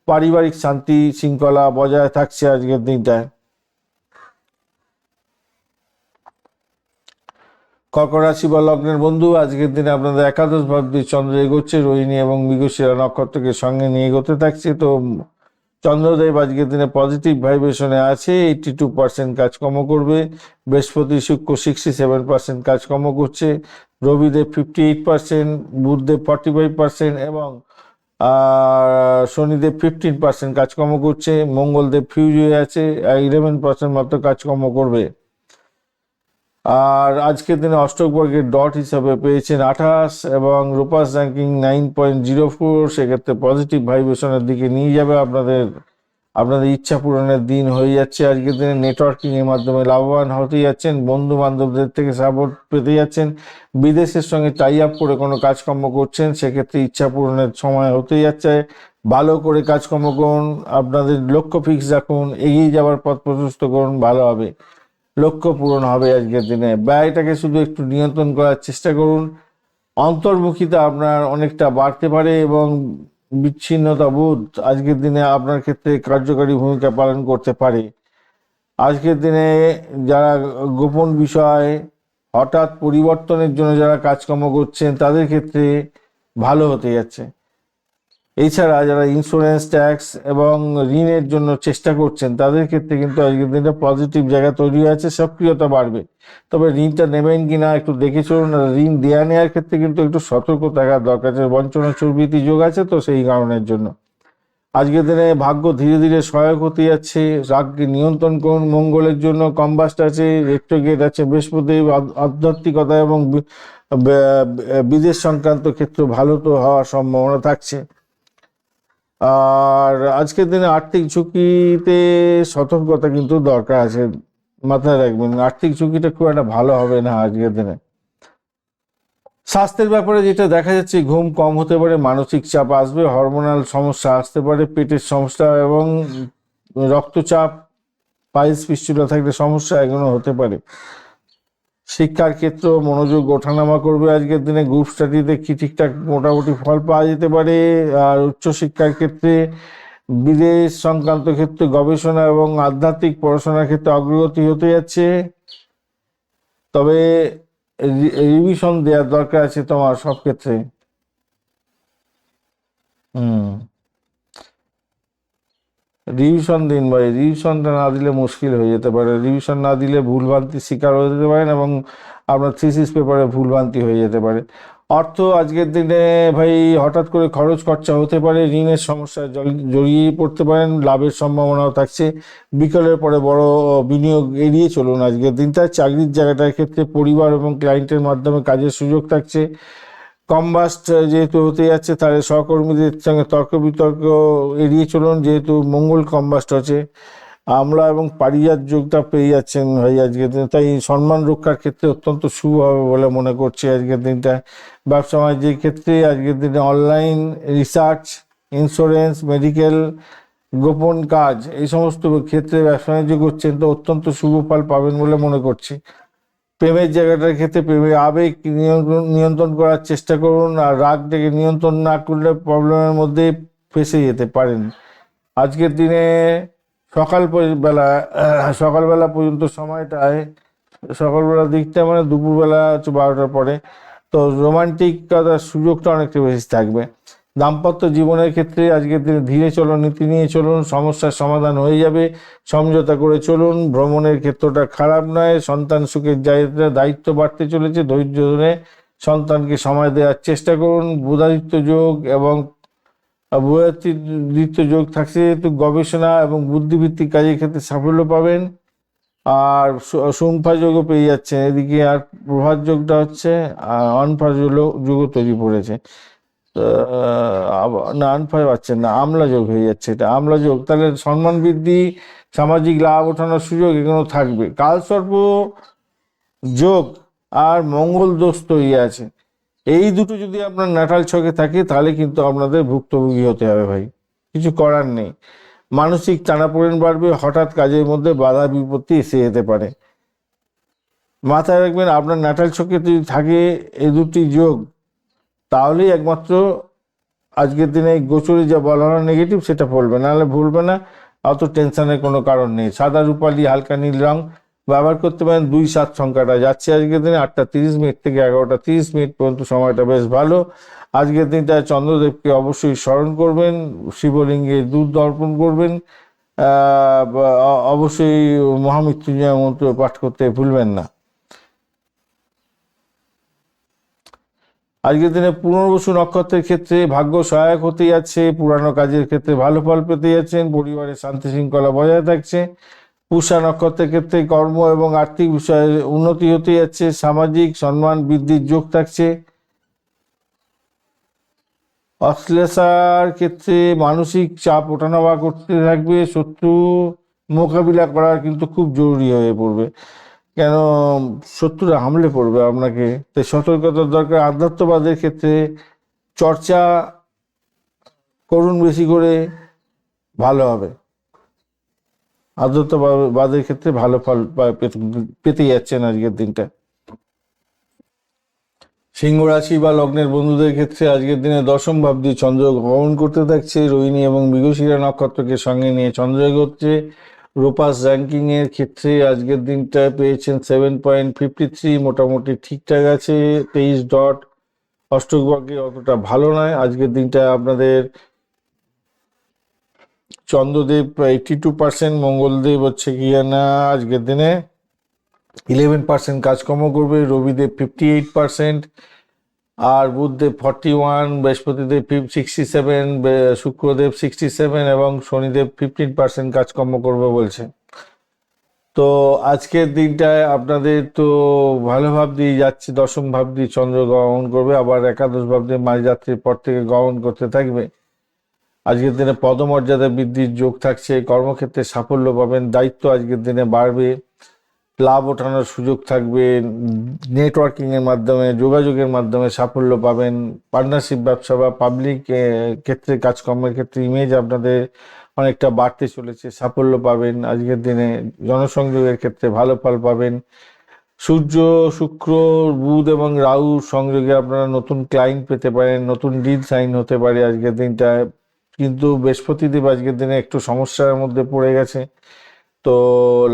পারিবারিক শান্তি শৃঙ্খলা বজায় থাকছে আজকের দিনটায়। কর্কট রাশি বা লগ্নের বন্ধু, আজকের দিনে আপনাদের একাদশ ভাবটি চন্দ্র এগোচ্ছে, রোহিণী এবং মৃগশিরা নক্ষত্রকে সঙ্গে নিয়ে এগোতে থাকছে। তো চন্দ্রদেব আজকের দিনে পজিটিভ ভাইব্রেশনে আছে, 82% কাজকর্ম করবে। বৃহস্পতি শুক্র 67% কাজকর্ম করছে। রবিদেব 58%, বুধদেব 45% এবং শনিদেব 15% কাজকর্ম করছে। মঙ্গলদেব ফিউজ হয়ে আছে, 11% মাত্র কাজকর্ম করবে। আর আজকের দিনে অষ্টক বর্গের ডট হিসাবে পেয়েছেন 28 এবং রূপাস র্যাঙ্কিং 9.04। সেক্ষেত্রে পজিটিভ ভাইব্রেশনের দিকে নিয়ে যাবে আপনাদের ইচ্ছা পূরণের দিন হয়ে যাচ্ছে। আজকের দিনে নেটওয়ার্কিং এর মাধ্যমে লাভবান হতে যাচ্ছেন, বন্ধু বান্ধবদের থেকে সাপোর্ট পেতে যাচ্ছেন। বিদেশের সঙ্গে টাই আপ করে কোনো কাজকর্ম করছেন, সেক্ষেত্রে ইচ্ছা পূরণের সময় হতে যাচ্ছে। ভালো করে কাজকর্ম করুন, আপনাদের লক্ষ্য ফিক্স রাখুন, এগিয়ে যাওয়ার পথ প্রশস্ত করুন, ভালো হবে। লক্ষ্য পূরণ হবে আজকের দিনে। ব্যয়টাকে শুধু একটু নিয়ন্ত্রণ করার চেষ্টা করুন। অন্তর্মুখিতা আপনার অনেকটা বাড়তে পারে এবং বিচ্ছিন্নতা বোধ আজকের দিনে আপনার ক্ষেত্রে কার্যকারী ভূমিকা পালন করতে পারে। আজকের দিনে যারা গোপন বিষয় হঠাৎ পরিবর্তনের জন্য যারা কাজকর্ম করছেন, তাদের ক্ষেত্রে ভালো হতে যাচ্ছে। এছাড়া যারা ইন্স্যুরেন্স, ট্যাক্স এবং ঋণের জন্য চেষ্টা করছেন, তাদের ক্ষেত্রে কিন্তু আজকের দিনটা পজিটিভ জায়গা তৈরি আছে, সক্রিয়তা বাড়বে। তবে ঋণটা নেবেন কিনা একটু দেখে চলুন। ঋণ দেওয়া নেওয়ার ক্ষেত্রে কিন্তু একটু সতর্ক থাকার দরকার আছে, বঞ্চনা চুরবৃত্তি যোগ আছে, তো সেই কারণের জন্য আজকের দিনে ভাগ্য ধীরে ধীরে সহায়ক হতে যাচ্ছে। রাগকে নিয়ন্ত্রণ করুন, মঙ্গলের জন্য কম্বাস্ট আছে, রেট্রোগেট আছে বৃহস্পতি। আধ্যাত্মিকতা এবং বিদেশ সংক্রান্ত ক্ষেত্র ভালো তো হওয়ার সম্ভাবনা থাকছে। আর আজকের দিনে আর্থিক ঝুঁকিতে সতর্কতা কিন্তু দরকার আছে, মাথায় রাখবেন। আর্থিক ঝুঁকিটা খুব একটা ভালো হবে না আজকের দিনে। স্বাস্থ্যের ব্যাপারে যেটা দেখা যাচ্ছে, ঘুম কম হতে পারে, মানসিক চাপ আসবে, হরমোনাল সমস্যা আসতে পারে, পেটের সমস্যা এবং রক্তচাপ, পাইলস ফিস্টুলা থাকলে সমস্যা এগুলো হতে পারে। শিক্ষার ক্ষেত্র মনোযোগ ওঠানামা করবে আজকের দিনে। গ্রুপ স্টাডিতে কি ঠিকঠাক মোটামুটি ফল পাওয়া যেতে পারে। আর উচ্চশিক্ষার ক্ষেত্রে বিদেশ সংক্রান্ত ক্ষেত্রে গবেষণা এবং আধ্যাত্মিক পড়াশোনার ক্ষেত্রে অগ্রগতি হতে যাচ্ছে। তবে রিভিশন দেওয়ার দরকার আছে তোমার সব ক্ষেত্রে। রিভিশন দিন ভাই, রিভিশনটা না দিলে মুশকিল হয়ে যেতে পারে। রিভিশন না দিলে ভুলভ্রান্তির শিকার হয়ে যেতে পারেন এবং আপনার থিসিস পেপারে ভুলভ্রান্তি হয়ে যেতে পারে। অর্থ আজকের দিনে ভাই হঠাৎ করে খরচ খরচা হতে পারে, ঋণের সমস্যায় জড়িয়ে পড়তে পারেন, লাভের সম্ভাবনাও থাকছে। বিকেলের পরে বড় বিনিয়োগ এড়িয়ে চলুন আজকের দিনটা। চাকরির জায়গাটার ক্ষেত্রে পরিবার এবং ক্লায়েন্টের মাধ্যমে কাজের সুযোগ থাকছে। কম্বাস্ট যেহেতু হতে যাচ্ছে, তাহলে সহকর্মীদের সঙ্গে তর্ক বিতর্ক এড়িয়ে চলুন, যেহেতু মঙ্গল কম্বাস্ট হচ্ছে। আমলা এবং পারিজাত যোগটা পেয়ে যাচ্ছেন ভাই আজকের দিনে, তাই সম্মান রক্ষার ক্ষেত্রে অত্যন্ত শুভ হবে বলে মনে করছি আজকের দিনটা। ব্যবসা বাণিজ্যের ক্ষেত্রে আজকের দিনে অনলাইন রিসার্চ, ইন্স্যুরেন্স, মেডিকেল, গোপন কাজ, এই সমস্ত ক্ষেত্রে ব্যবসা বাণিজ্য করছেন তো অত্যন্ত শুভ ফল পাবেন বলে মনে করছি। প্রেমের জায়গাটার ক্ষেত্রে প্রেমের আবেগ নিয়ন্ত্রণ করার চেষ্টা করুন, আর রাগটাকে নিয়ন্ত্রণ না করলে প্রবলেমের মধ্যে ফেঁসে যেতে পারেন। আজকের দিনে সকালবেলা পর্যন্ত সময়টায়, সকালবেলা দিকটা মানে দুপুরবেলা 12টার পরে, তো রোমান্টিকতার সুযোগটা অনেকটা বেশি থাকবে। দাম্পত্য জীবনের ক্ষেত্রে আজকের দিনে ধীরে চলুন, নীতি নিয়ে চলুন, সমস্যার সমাধান হয়ে যাবে, সমঝোতা করে চলুন। ভ্রমণের ক্ষেত্রটা খারাপ নয়, সন্তান সুখের জায়গাটা দায়িত্ব বাড়তে চলেছে, ধৈর্য ধরে সন্তানকে সময় দেওয়ার চেষ্টা করুন। বুধাদিত্য যোগ এবং বুধাদিত্য যোগ থাকছে যেহেতু গবেষণা এবং বুদ্ধিভিত্তিক কাজের ক্ষেত্রে সাফল্য পাবেন। আর সুমফা যোগও পেয়ে যাচ্ছেন এদিকে। আর প্রভাত যোগটা হচ্ছে অনফা যোগও তৈরি পড়েছে। না, আনফা পাচ্ছেন না, আমলা যোগ হয়ে যাচ্ছে, এটা আমলা যোগ। তাহলে সম্মান বৃদ্ধি, সামাজিক লাভ ওঠানোর সুযোগ এগুলো থাকবে। কালসর্প যোগ আর মঙ্গল দোষ তৈরি আছে, এই দুটো যদি আপনার নাটাল ছকে থাকে তাহলে কিন্তু আপনাদের ভুক্তভোগী হতে হবে ভাই, কিছু করার নেই। মানসিক টানাপোড়েন বাড়বে, হঠাৎ কাজের মধ্যে বাধা বিপত্তি এসে যেতে পারে। মাথায় রাখবেন, আপনার নাটাল ছকে যদি থাকে এই দুটি যোগ, তাহলেই একমাত্র আজকের দিনে গোচরে যা বলা হলো নেগেটিভ সেটা বলবে, নাহলে ভুলবে না। অত টেনশনের কোনো কারণ নেই। সাদা, রূপালি, হালকা নীল রং ব্যবহার করতে পারেন। 2-7 সংখ্যাটা যাচ্ছে আজকের দিনে। 8:30 থেকে 11:30 পর্যন্ত সময়টা বেশ ভালো। আজকের দিনটা চন্দ্রদেবকে অবশ্যই স্মরণ করবেন, শিবলিঙ্গে দুধ অর্পণ করবেন, অবশ্যই মহামৃত্যুঞ্জয় মন্ত্র পাঠ করতে ভুলবেন না। আজকের দিনে পুনর্বসু নক্ষত্রের ক্ষেত্রে ভাগ্য সহায়ক হতে যাচ্ছে, পুরানো কাজের ক্ষেত্রে ভালো ফল পেতে যাচ্ছেন, পরিবারের শান্তি শৃঙ্খলা বজায় থাকছে। পুষা নক্ষত্রের ক্ষেত্রে কর্ম এবং আর্থিক বিষয়ে উন্নতি হতে যাচ্ছে, সামাজিক সম্মান বৃদ্ধির যোগ থাকছে। অশ্লেষার ক্ষেত্রে মানসিক চাপ ওঠানামা করতে থাকবে, শত্রু মোকাবিলা করার কিন্তু খুব জরুরি হয়ে পড়বে, কেন শত্রুরা হামলে পড়বে আপনাকে, তাই সতর্কতার দরকার। আধ্যাত্মবাদের ক্ষেত্রে চর্চা করুন বেশি করে, ভালো হবে। আধ্যাত্মবাদের ক্ষেত্রে ভালো ফল পেতে যাচ্ছেন আজকের দিনটা। সিংহ রাশি বা লগ্নের বন্ধুদের ক্ষেত্রে আজকের দিনে দশম ভাব দিয়ে চন্দ্র গমন করতে থাকছে। রোহিণী এবং মৃগশিরা নক্ষত্রকে সঙ্গে নিয়ে চন্দ্র এগোচ্ছে। রোপাস র্যাঙ্কিং এর ক্ষেত্রে আজকের দিনটা পেয়েছেন 7.53, মোটামুটি ঠিকঠাক আছে। 23 ডট। অষ্টক ভাগ্যে অতটা ভালো নয় আজকের দিনটা আপনাদের। চন্দ্রদেব 82%, মঙ্গলদেব হচ্ছে গিয়ে না আজকের দিনে 11% কাজকর্ম করবে। রবিদেব 58%, আর বুধদেব 41, বৃহস্পতিদেব 67, শুক্রদেব 67 এবং শনিদেব 15% কাজকর্ম করবে বলছে। তো আজকের দিনটায় আপনাদের তো ভালো ভাব দিয়ে যাচ্ছে, দশম ভাব দিয়ে চন্দ্র গমন করবে, আবার একাদশ ভাব দিয়ে মাঝরাত্রির পর থেকে গমন করতে থাকবে। আজকের দিনে পদমর্যাদা বৃদ্ধির যোগ থাকছে, কর্মক্ষেত্রে সাফল্য পাবেন, দায়িত্ব আজকের দিনে বাড়বে, লাভ ওঠানোর সুযোগ থাকবে, নেটওয়ার্কিং এর মাধ্যমে, যোগাযোগের মাধ্যমে সাফল্য পাবেন। পার্টনারশিপ ব্যবসা বা পাবলিক ক্ষেত্রে কাজকর্মের ক্ষেত্রে ইমেজ আপনাদের অনেকটা বাড়তে চলেছে, সাফল্য পাবেন আজকের দিনে। জনসংযোগের ক্ষেত্রে ভালো ফল পাবেন। সূর্য, শুক্র, বুধ এবং রাহু সংযোগে আপনারা নতুন ক্লায়েন্ট পেতে পারেন, নতুন ডিল সাইন হতে পারে আজকের দিনটায়। কিন্তু বৃহস্পতিদেব আজকের দিনে একটু সমস্যার মধ্যে পড়ে গেছে, তো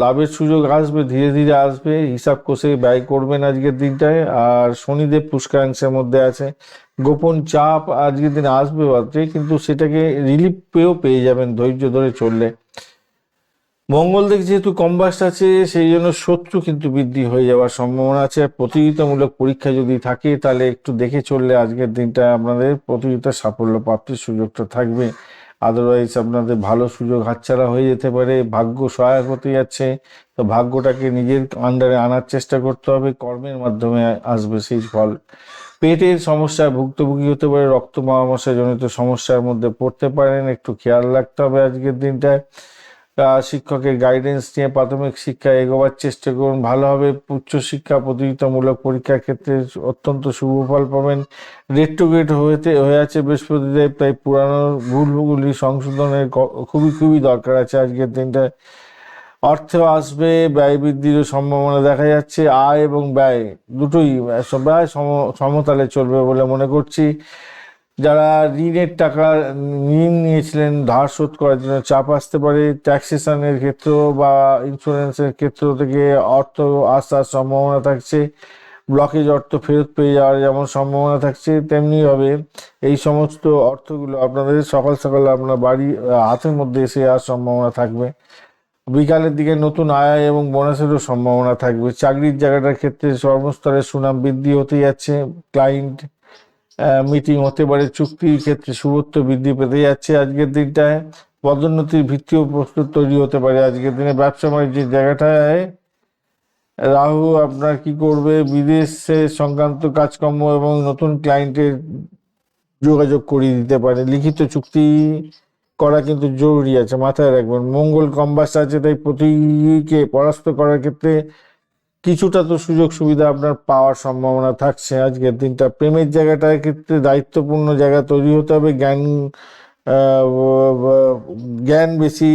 লাভের সুযোগ আসবে, ধীরে ধীরে আসবে, হিসাব কষে ব্যয় করবেন আজকের দিনটায়। আর শনিদেব পুষ্করাংশের মধ্যে আছে, গোপন চাপ আজকের দিনে আসবে বটে, কিন্তু সেটাকে রিলিফ পেয়ে যাবেন ধৈর্য ধরে চললে। মঙ্গলদেব যেহেতু কম্বাস্ট আছে, সেই জন্য শত্রু কিন্তু বৃদ্ধি হয়ে যাওয়ার সম্ভাবনা আছে। প্রতিযোগিতামূলক পরীক্ষা যদি থাকে তাহলে একটু দেখে চললে আজকের দিনটা আপনাদের প্রতিযোগিতার সাফল্য প্রাপ্তির সুযোগটা থাকবে। আদারওয়াইজ আপনাদের ভালো সুযোগ হাতছাড়া হয়ে যেতে পারে। ভাগ্য সহায়ক হতে যাচ্ছে, তো ভাগ্যটাকে নিজের আন্ডারে আনার চেষ্টা করতে হবে, কর্মের মাধ্যমে আসবে সেই ফল। পেটের সমস্যায় ভুক্তভোগী হতে পারে, রক্ত মহামশা জনিত সমস্যার মধ্যে পড়তে পারেন, একটু খেয়াল রাখতে হবে আজকের দিনটায়। শিক্ষকের গাইডেন্স নিয়ে প্রাথমিক শিক্ষা এগোবার চেষ্টা করুন, ভালো হবে। উচ্চশিক্ষা প্রতিযোগিতামূলক পরীক্ষার ক্ষেত্রে অত্যন্ত শুভ ফল পাবেন। রেট্রোগ্রেড হয়ে আছে বৃহস্পতিদেব, তাই পুরানো ভুলগুলি সংশোধনের খুবই দরকার আছে আজকের দিনটায়। অর্থ আসবে, ব্যয় বৃদ্ধিরও সম্ভাবনা দেখা যাচ্ছে। আয় এবং ব্যয় দুটোই প্রায় সমতালে চলবে বলে মনে করছি। যারা ঋণ নিয়েছিলেন ধার শোধ করার জন্য চাপ আসতে পারে। ট্যাক্সেশনের ক্ষেত্র বা ইন্স্যুরেন্সের ক্ষেত্র থেকে অর্থ আসার সম্ভাবনা থাকছে। ব্লকেজ অর্থ ফেরত পেয়ে যাওয়ার যেমন সম্ভাবনা থাকছে, তেমনিভাবে এই সমস্ত অর্থগুলো আপনাদের সকাল সকাল আপনার বাড়ি হাতের মধ্যে এসে যাওয়ার সম্ভাবনা থাকবে। বিকালের দিকে নতুন আয় এবং বোনাসেরও সম্ভাবনা থাকবে। চাকরির জায়গাটার ক্ষেত্রে সর্বস্তরের সুনাম বৃদ্ধি হতে যাচ্ছে। ক্লায়েন্ট মিটিং হতে পারে, চুক্তির ক্ষেত্রে শুভত্ব বৃদ্ধি পেতে যাচ্ছে আজকের দিনটায়। পদোন্নতির ভিত্তিও প্রস্তুত তৈরি হতে পারে আজকের দিনে। ব্যবসা বাণিজ্যের জায়গাটায় রাহু আপনার কি করবে, বিদেশে সংক্রান্ত কাজকর্ম এবং নতুন ক্লায়েন্টের যোগাযোগ করিয়ে দিতে পারে। লিখিত চুক্তি করা কিন্তু জরুরি আছে, মাথায় রাখবেন। মঙ্গল কম্বাস আছে, তাই প্রতিকে পরাস্ত করার ক্ষেত্রে কিছুটা তো সুযোগ সুবিধা আপনার পাওয়ার সম্ভাবনা থাকছে আজকের দিনটা। প্রেমের জায়গাটার ক্ষেত্রে দায়িত্বপূর্ণ জায়গা তৈরি হতে হবে। জ্ঞান বেশি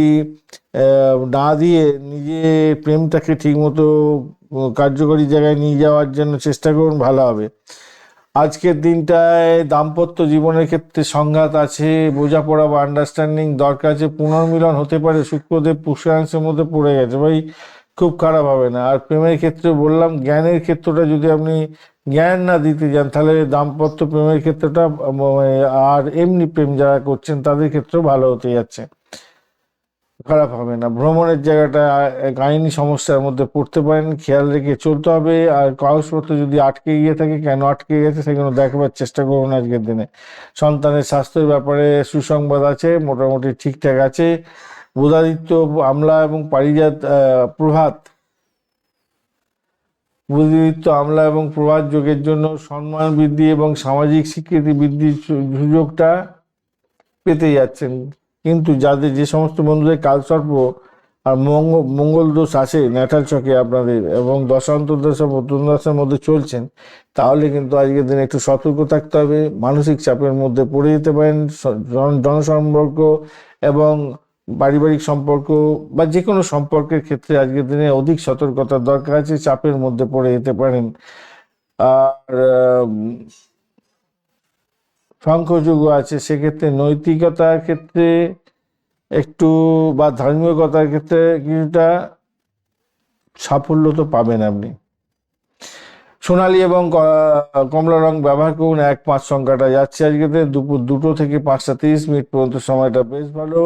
না দিয়ে নিজে প্রেমটাকে ঠিকমতো কার্যকরী জায়গায় নিয়ে যাওয়ার জন্য চেষ্টা করুন, ভালো হবে। আজকের দিনটায় দাম্পত্য জীবনের ক্ষেত্রে সংঘাত আছে, বোঝাপড়া বা আন্ডারস্ট্যান্ডিং দরকার আছে। পুনর্মিলন হতে পারে, শুক্রদেব পুষ্যাংশের মধ্যে পড়ে গেছে ভাই, খুব খারাপ হবে না। আর প্রেমের ক্ষেত্রে বললাম, জ্ঞানের ক্ষেত্রটা যদি আপনি জ্ঞান না দিতে যান, তাহলে দাম্পত্য প্রেমের ক্ষেত্রটা আর এমনি প্রেম যারা করছেন তাদের ক্ষেত্রেও ভালো হতে যাচ্ছে, খারাপ হবে না। ভ্রমণের জায়গাটা আইনি সমস্যার মধ্যে পড়তে পারেন, খেয়াল রেখে চলতে হবে। আর কাগজপত্র যদি আটকে গিয়ে থাকে, কেন আটকে গেছে সেগুলো দেখবার চেষ্টা করুন আজকের দিনে। সন্তানের স্বাস্থ্যের ব্যাপারে সুসংবাদ আছে, মোটামুটি ঠিকঠাক আছে। বুধাদিত্য আমলা এবং পারিজাত প্রভাত বুধাদিত্য আমলা এবং প্রভাত যোগের জন্য সম্মান বৃদ্ধি এবং সামাজিক স্বীকৃতি বৃদ্ধির সুযোগটা পেতে যাচ্ছেন। কিন্তু যে সমস্ত বন্ধুদের কালসর্প আর মঙ্গল দোষ আছে ন্যাটাল ছকে আপনাদের, এবং দশান্তর্দশা দশার মধ্যে চলছেন, তাহলে কিন্তু আজকের দিনে একটু সতর্ক থাকতে হবে। মানসিক চাপের মধ্যে পড়ে যেতে পারেন। জনসম্পর্ক এবং পারিবারিক সম্পর্ক বা যে কোনো সম্পর্কের ক্ষেত্রে আজকের দিনে অধিক সতর্কতার দরকার আছে, চাপের মধ্যে পড়ে যেতে পারেন। আর শঙ্খযোগ আছে, সেক্ষেত্রে নৈতিকতার ক্ষেত্রে একটু বা ধার্মিকতার ক্ষেত্রে কিছুটা সাফল্য তো পাবেন আপনি। সোনালী এবং কমলা রং ব্যবহার করুন। 1-5 সংখ্যাটা যাচ্ছে আজকে দুপুর 2টো থেকে 5:30 পর্যন্ত, সময়টা বেশ ভালো।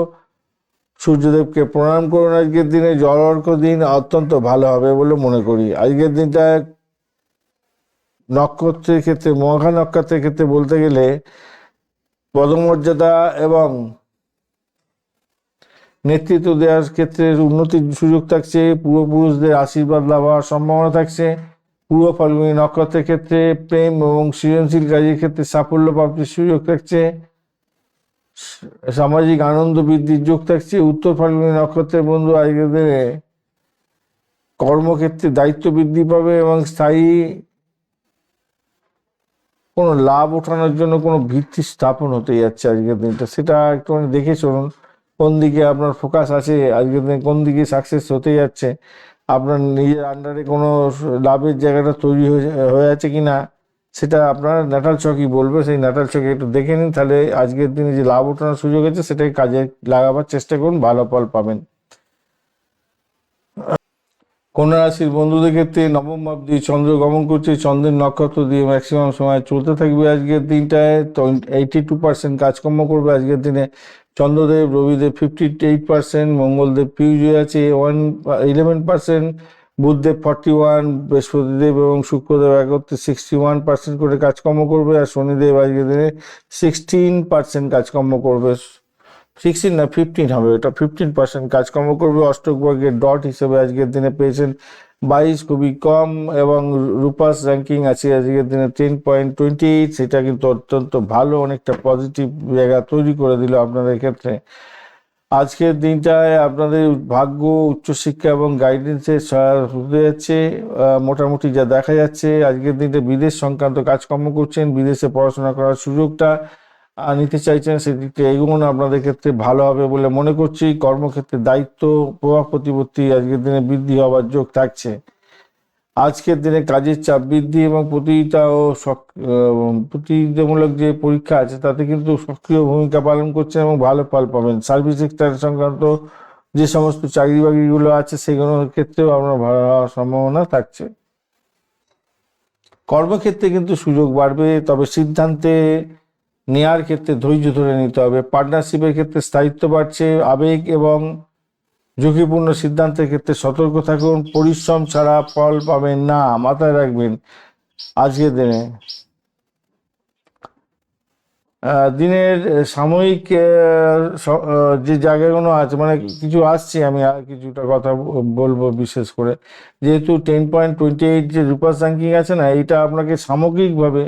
সূর্যদেবকে প্রণাম করুন আজকের দিনে। জল অর্ঘ্য দিন, অত্যন্ত ভালো হবে বলে মনে করি আজকের দিনটা। নক্ষত্রের ক্ষেত্রে, মঘা নক্ষত্রের ক্ষেত্রে বলতে গেলে পদমর্যাদা এবং নেতৃত্ব দেওয়ার ক্ষেত্রে উন্নতির সুযোগ থাকছে। পূর্বপুরুষদের আশীর্বাদ লাভ হওয়ার সম্ভাবনা থাকছে। পূর্ব ফাল্গুনী নক্ষত্রের ক্ষেত্রে প্রেম এবং সৃজনশীল কাজের ক্ষেত্রে সাফল্য প্রাপ্তির সুযোগ থাকছে। সামাজিক আনন্দ বৃদ্ধির যোগ থাকছে। উত্তর ফাল্গুনী নক্ষত্রের বন্ধু আজকের দিনে কর্মক্ষেত্রে দায়িত্ব বৃদ্ধি পাবে এবং স্থায়ী কোনো লাভ ওঠানোর জন্য কোনো ভিত্তি স্থাপন হতে যাচ্ছে আজকের দিনটা, সেটা একটুখানি দেখে চলুন কোন দিকে আপনার ফোকাস আছে আজকের দিনে, কোন দিকে সাকসেস হতে যাচ্ছে। আপনার নিজের আন্ডারে কোনো লাভের জায়গাটা তৈরি হয়ে আছে কিনা, সেটা আপনার ন্যাটাল চকই বলবে। সেই ন্যাটাল চকে একটু দেখে নিন, তাহলে আজকের দিনে যে লাভ ওঠানোর সুযোগ আছে সেটাকে কাজে লাগাবার চেষ্টা করুন, ভালো ফল পাবেন। কন্যা রাশির বন্ধুদের ক্ষেত্রে নবম ভাব দিয়ে চন্দ্র গমন করছে, চন্দ্রের নক্ষত্র দিয়ে ম্যাক্সিমাম সময় চলতে থাকবে আজকের দিনটায়। 82% কাজকর্ম করবে আজকের দিনে। চন্দ্রদেব রবিদেব 58%, মঙ্গলদেব ফিউজ হয়ে আছে 11%, বুধদেব 41, বৃহস্পতিদেব এবং শুক্রদেব একত্রে 61% করে কাজকর্ম করবে। আর শনিদেব আজকের দিনে 16% কাজকর্ম করবে। 16 না 15 হবে, এটা 15% কাজকর্ম করবে। অষ্টক বর্গের ডট হিসেবে আজকের দিনে পেয়েছেন 22 খুবই কম, এবং রূপাস র্যাঙ্কিং আছে আজকের দিনে 10.28, সেটা কিন্তু অত্যন্ত ভালো, অনেকটা পজিটিভ জায়গা তৈরি করে দিল আপনাদের ক্ষেত্রে। আজকের দিনটায় আপনাদের ভাগ্য, উচ্চশিক্ষা এবং গাইডেন্সের সহায়ক হতে যাচ্ছে। মোটামুটি যা দেখা যাচ্ছে, আজকের দিনটা বিদেশ সংক্রান্ত কাজকর্ম করছেন, বিদেশে পড়াশোনা করার সুযোগটা নিতে চাইছেন, সেদিকটা এগোনো আপনাদের ক্ষেত্রে ভালো হবে বলে মনে করছি। কর্মক্ষেত্রে দায়িত্ব, প্রভাব প্রতিপত্তি আজকের দিনে বৃদ্ধি হওয়ার যোগ থাকছে। আজকের দিনে কাজের চাপ বৃদ্ধি এবং প্রতিযোগিতামূলক যে পরীক্ষা আছে তাতে কিন্তু সক্রিয় ভূমিকা পালন করছেন এবং ভালো ফল পাবেন। সার্ভিস সেক্টর সংক্রান্ত যে সমস্ত চাকরি বাকরিগুলো আছে সেগুলোর ক্ষেত্রেও আপনার ভালো হওয়ার সম্ভাবনা থাকছে। কর্মক্ষেত্রে কিন্তু সুযোগ বাড়বে, তবে সিদ্ধান্তে নেয়ার ক্ষেত্রে ধৈর্য ধরে নিতে হবে। পার্টনারশিপের ক্ষেত্রে স্থায়িত্ব বাড়ছে, আবেগ এবং ঝুঁকিপূর্ণ সিদ্ধান্তের ক্ষেত্রে সতর্ক থাকুন। পরিশ্রম ছাড়া ফল পাবেন না, মাথায় রাখবেন। আজকের দিনে দিনের সাময়িক যে জায়গাগুলো আছে, মানে কিছু আসছে, আমি আর কিছুটা কথা বলবো। বিশেষ করে যেহেতু 10.28 যে রূপাস র্যাঙ্কিং আছে না, এটা আপনাকে সামগ্রিকভাবে